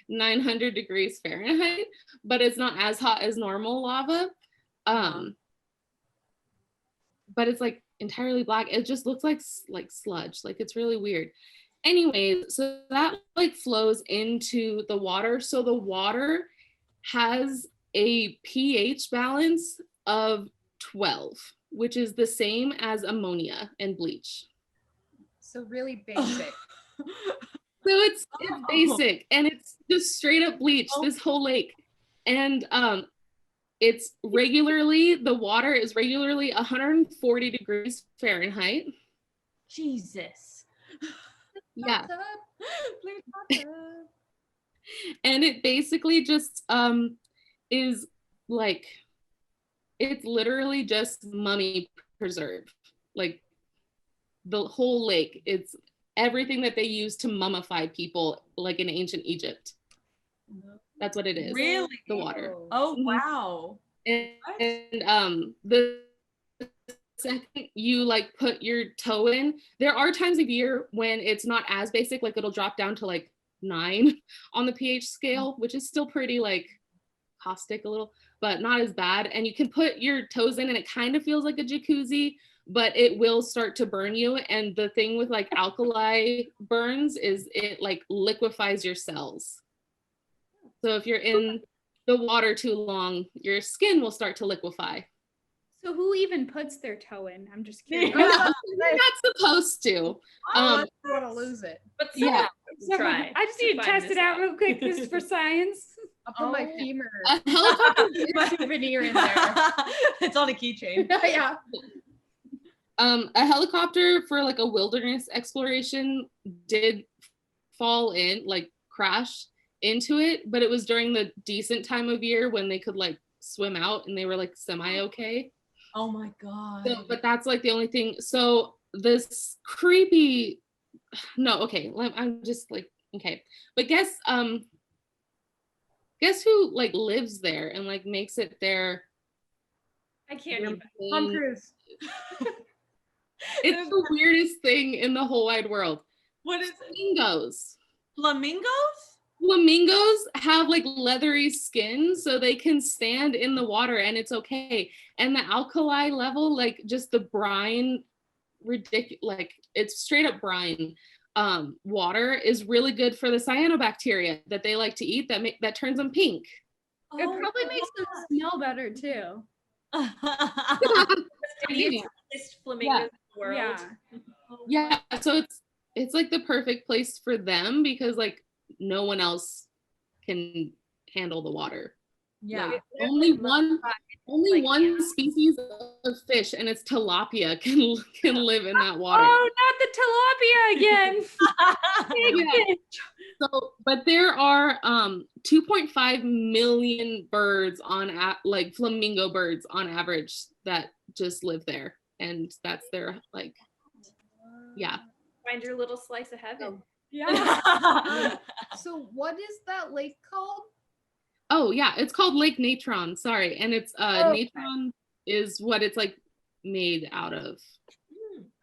900 degrees Fahrenheit, but it's not as hot as normal lava. But it's like entirely black. It just looks like sludge. Like it's really weird. Anyways, so that like flows into the water. So the water has a pH balance of 12, which is the same as ammonia and bleach. So really basic. So it's basic, and it's just straight up bleach, this whole lake. And it's regularly, the water is regularly 140 degrees Fahrenheit. Jesus. Yeah. And it basically just is like, it's literally just mummy preserved. Like the whole lake, it's everything that they use to mummify people like in ancient Egypt. That's what it is. Really? The water. Oh, wow. And the second you like put your toe in, there are times of year when it's not as basic, like it'll drop down to like 9 on the pH scale, which is still pretty like caustic a little, but not as bad. And you can put your toes in and it kind of feels like a jacuzzi, but it will start to burn you. And the thing with like alkali burns is it like liquefies your cells. So if you're in the water too long, your skin will start to liquefy. So who even puts their toe in? I'm just curious. You're not supposed to. I want to lose it. But Yeah. try. I just need to test it out real quick just for science. I'll put my femur A helicopter, souvenir in there. It's on a keychain. Yeah. a helicopter for like a wilderness exploration did fall in, like crash into it, but it was during the decent time of year when they could like swim out and they were like semi-okay. Oh my God. So, but that's like the only thing. So this creepy, no, okay, I'm just like, okay. But guess who like lives there and like makes it their I can't even. Tom Cruise. It's the weirdest thing in the whole wide world. What is it? Flamingos. Flamingos? Flamingos have like leathery skin so they can stand in the water and it's okay. And the alkali level, like just the brine, ridiculous, like it's straight up brine. Water is really good for the cyanobacteria that they like to eat that turns them pink. It probably makes them smell better too. This flamingos in the world. Yeah. Yeah, so it's like the perfect place for them because like no one else can handle the water. Yeah. Like, only one species of fish, and it's tilapia, can live in that water. Oh, not the tilapia again. Yeah. So, but there are 2.5 million birds like flamingo birds on average that just live there, and that's their like, yeah. Find your little slice of heaven. Yeah. So what is that lake called? Oh yeah, it's called Lake Natron. Sorry, and it's natron is what it's like made out of.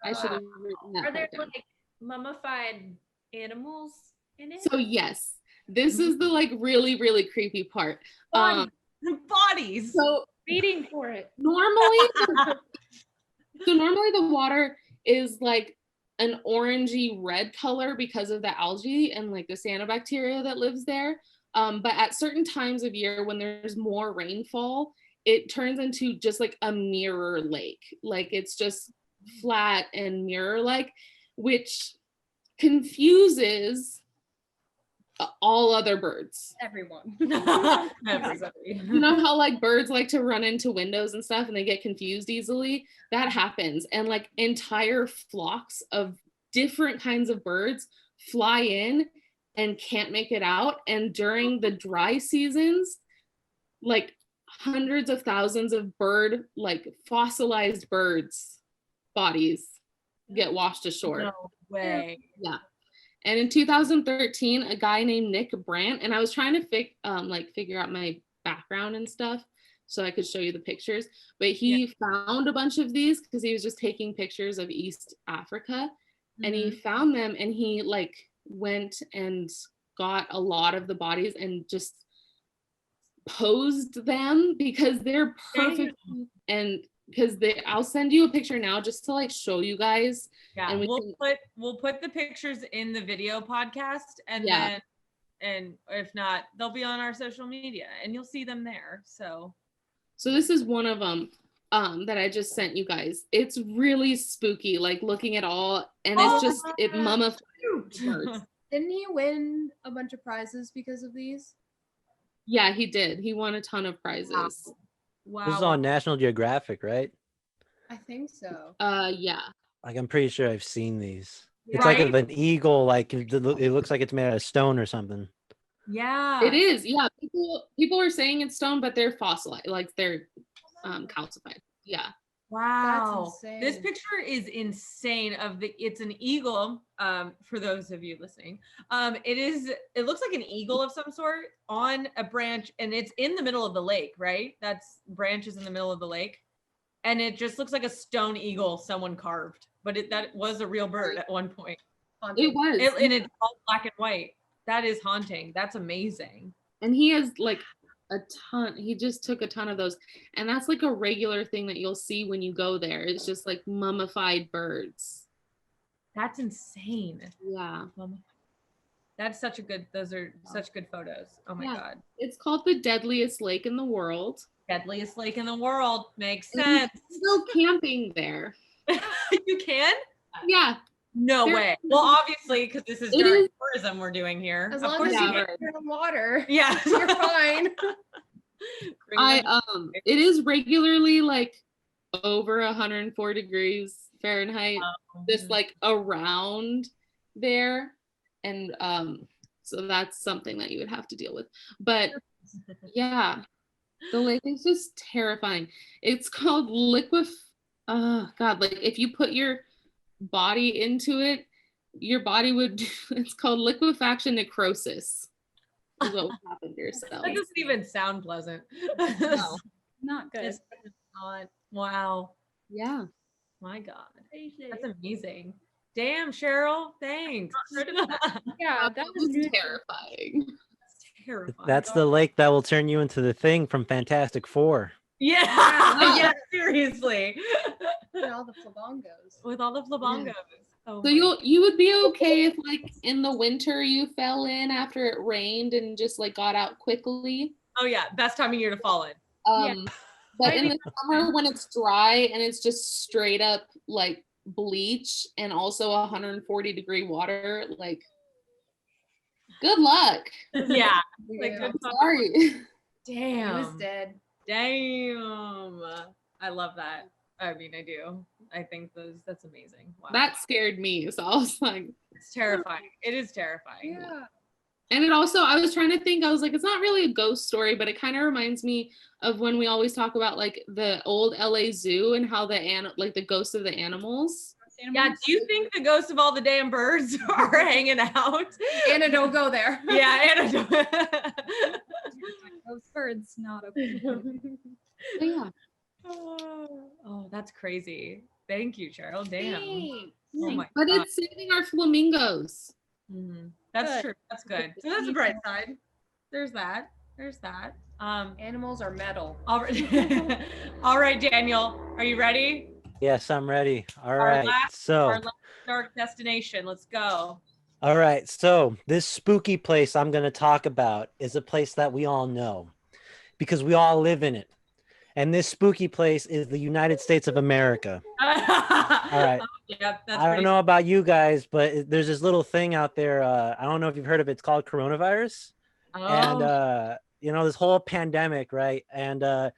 I should have written that. Are there down. like mummified animals in it? So yes, this is the like really really creepy part. Bodies. So Waiting for it. normally the water is like an orangey red color because of the algae and like the cyanobacteria that lives there. But at certain times of year when there's more rainfall, it turns into just like a mirror lake. Like it's just flat and mirror-like, which confuses all other birds. Everyone. Everybody. You know how like birds like to run into windows and stuff and they get confused easily? That happens. And like entire flocks of different kinds of birds fly in and can't make it out. And during the dry seasons, like hundreds of thousands of fossilized birds bodies get washed ashore. No way. Yeah. And in 2013, a guy named Nick Brandt, and I was trying to figure out my background and stuff so I could show you the pictures, but he found a bunch of these because he was just taking pictures of East Africa, and he found them, and he like went and got a lot of the bodies and just posed them because they're perfect. And because I'll send you a picture now just to like show you guys. Yeah, and we'll put the pictures in the video podcast, and then if not, they'll be on our social media and you'll see them there. So this is one of them that I just sent you guys. It's really spooky, like looking at all, and it's just it mummifies birds. Didn't he win a bunch of prizes because of these? Yeah, he did. He won a ton of prizes. wow. This is on National Geographic, right? I think so. Yeah. Like I'm pretty sure I've seen these. It's Right? like of an eagle, like it looks like it's made out of stone or something. Yeah. It is. Yeah. People are saying it's stone, but they're fossilized, like they're calcified. Yeah. Wow. That's This insane. picture is insane it's an eagle. For those of you listening. It looks like an eagle of some sort on a branch, and it's in the middle of the lake, right? That's branches in the middle of the lake. And it just looks like a stone eagle someone carved, but that was a real bird at one point. It was. And it's all black and white. That is haunting. That's amazing. And he has like a ton. He just took a ton of those. And that's like a regular thing that you'll see when you go there. It's just like mummified birds. That's insane. Yeah. That's such a good, those are such good photos. Oh my God. It's called the deadliest lake in the world. Deadliest lake in the world. Makes And sense. you can go camping there. You can? Yeah. No way. Well, obviously, because this is during tourism we're doing here. As Of long course as you you can. get your own water, Yeah. you're fine. It is regularly like over 104 degrees Fahrenheit, just like around there. And so that's something that you would have to deal with. But yeah, the lake is just terrifying. It's called God, like if you put your body into it, your body would, it's called liquefaction necrosis. Is what would happen to yourself. That doesn't even sound pleasant. No. Not good. It's not. Wow. Yeah. My God. That's amazing. Damn, Cheryl. Thanks. Yeah, that was new. Terrifying. That's terrifying. That's the lake that will turn you into the Thing from Fantastic Four. Yeah. Yeah, seriously. And all the flabongos. With all the flabongos. Oh So my you would be okay if like in the winter you fell in after it rained and just like got out quickly. Oh yeah, best time of year to fall in. But in the summer when it's dry and it's just straight up like bleach and also 140-degree water, like good luck. Yeah. Like, Yeah. good fuck. Sorry. Damn. He was dead. Damn. I love that. I mean, I do. I think that's amazing. Wow. That scared me. So I was like, It's terrifying. It is terrifying. Yeah. and it also, I was trying to think, I was like, it's not really a ghost story, but it kind of reminds me of when we always talk about like the old LA Zoo and how the ghosts of the animals. Yeah, do you think the ghosts of all the damn birds are hanging out? Anna, don't go there. Yeah, Anna. Those birds, not okay. But yeah. Oh, that's crazy. Thank you, Cheryl. Damn. Thanks. Oh my But God. it's saving our flamingos. Mhm. That's Good. true. That's good. So that's the bright side. There's that. There's that. Animals are metal. All right. All right, Daniel. Are you ready? Yes, I'm ready. All Our right. last So, dark destination. Let's go. all right. So, this spooky place I'm going to talk about is a place that we all know because we all live in it. And this spooky place is the United States of America. All right. Yep, that's I don't know about you guys, but there's this little thing out there. I don't know if you've heard of it. It's called coronavirus. Oh. And, this whole pandemic, right? And the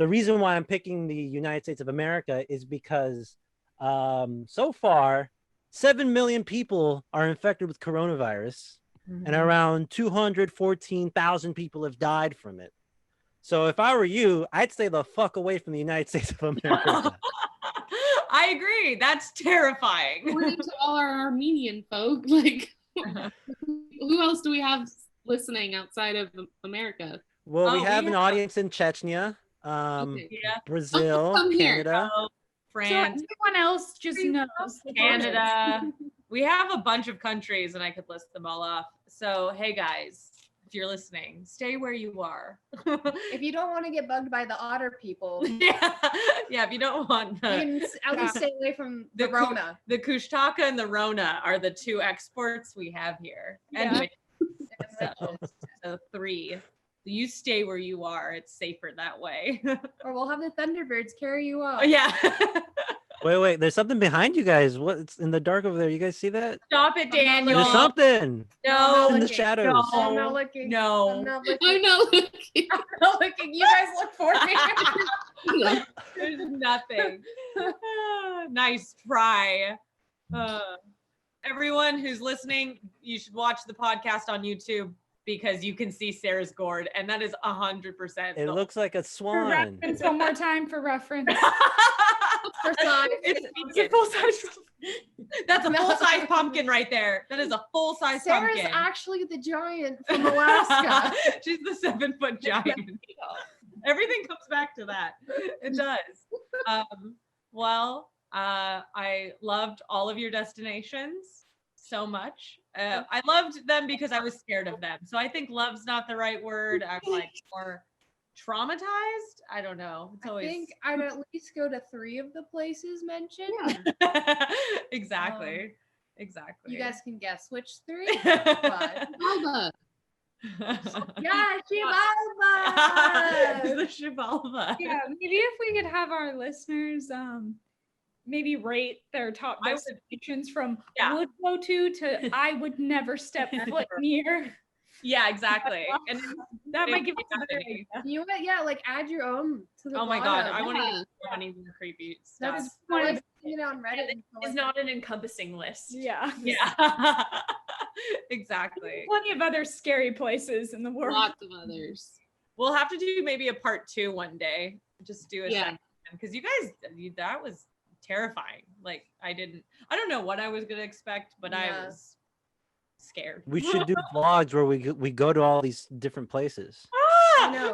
reason why I'm picking the United States of America is because so far, 7 million people are infected with coronavirus, and around 214,000 people have died from it. So if I were you, I'd stay the fuck away from the United States of America. I agree. That's terrifying. According to all our Armenian folk, like, who else do we have listening outside of America? Well, we Oh, have yeah. an audience in Chechnya, Okay. Yeah. Brazil, come here. Canada. Oh, So France, everyone else just knows. Canada. We have a bunch of countries, and I could list them all off. So, hey guys, if you're listening, stay where you are. If you don't want to get bugged by the otter people, yeah, if you don't want you can at least stay away from the Rona. The Kushtaka and the Rona are the two exports we have here. Yeah. And so 3. You stay where you are. It's safer that way. Or we'll have the Thunderbirds carry you off. Oh, yeah. Wait, there's something behind you guys. What's in the dark over there? You guys see that? Stop it, Daniel. There's something. No, in the looking. shadows. No. I'm not looking. No. I'm not looking. I know. I'm not looking. You guys look for me. There's nothing. Nice try. Everyone who's listening, you should watch the podcast on YouTube because you can see Sarah's gourd, and that is 100%. It looks like a For swan. reference, one more time for reference. For size. It's a full size. That's a full size pumpkin right there. That is a full size Sarah's pumpkin. actually the giant from Alaska. She's the 7-foot giant. Everything comes back to that. It does. I loved all of your destinations so much. I loved them because I was scared of them. So I think love's not the right word. I'm like more traumatized. I don't know. It's I always think I'd at least go to 3 of the places mentioned. exactly. Exactly. You guys can guess which 3. But Alba. yeah, Chivalva. The Chivalva. Yeah, maybe if we could have our listeners maybe rate their top I would- destinations from Yeah. would go to I would never step foot near. Yeah, exactly. And That might if give we us a have better any- idea. You know what? Yeah, like add your own to the Oh my god, bottom. I want to Yeah. get on even creepy stuff. That's I like seeing it on Reddit. and It's like, not an encompassing list. Yeah. Yeah. Exactly. Plenty of other scary places in the world. Lots of others. We'll have to do maybe a part 2 one day. Just do a Yeah. second because you guys, that was terrifying. Like I don't know what I was gonna expect, but I Yeah. was scared. We should do vlogs where we go to all these different places. I know.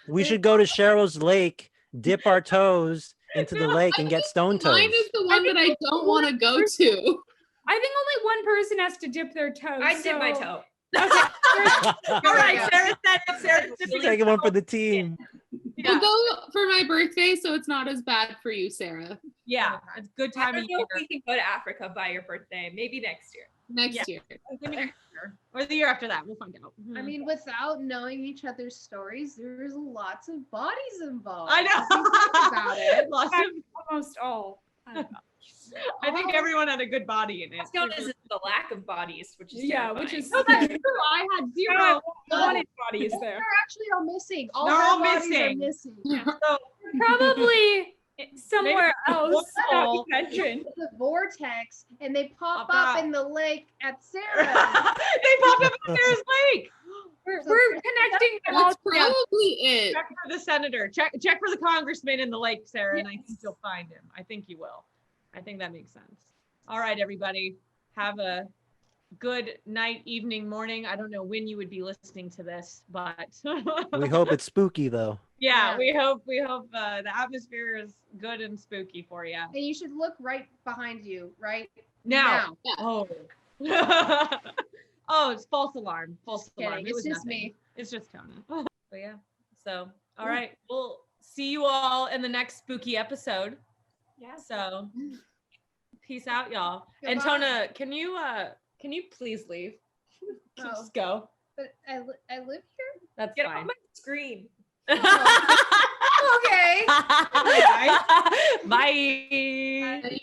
We should go to Cheryl's lake, dip our toes into the lake, and get stone toes. Mine is the one that I don't want to go to. I think only one person has to dip their toes. I dip my so- toe. All right, Sarah said it. Sarah said it. Taking one for the team. We'll go for my birthday, so it's not as bad for you, Sarah. Yeah, it's a good I time don't of know year. if we can go to Africa by your birthday. Maybe next year. Next year. Maybe next year. Or the year after that. We'll find out. I mean, without knowing each other's stories, there's lots of bodies involved. I If you think know. about it. Lots of- Almost all. I think everyone had a a good body in it. What's known as the lack of bodies, which is Yeah, terrifying. which is No, that's true. I had zero. wanted bodies there. They're actually all missing. All They're their all bodies missing. are missing. So Probably somewhere Maybe else that one we mentioned. It's a vortex, and they pop Pop up out. in the lake at Sarah. they popped up in Sarah's lake. We're So- connecting them all That's together. probably it. Check for the senator. Check for the congressman in the lake, Sarah, and I think you'll find him. I think you will. I think that makes sense. All right, everybody. Have a good night, evening, morning. I don't know when you would be listening to this, but We hope it's spooky though. yeah, Yeah. we hope the atmosphere is good and spooky for you. And you should look right behind you, right? Now. Yeah. Oh. Oh, it's false alarm. False alarm. Kidding. It It's was just nothing. me. It's just Tona. But yeah. So, all right. We'll see you all in the next spooky episode. Yeah. So, peace out, y'all. And Goodbye. Tona, can you please leave? Oh. Just go. But I live here. That's Get fine. on my screen. Okay. Bye. Bye.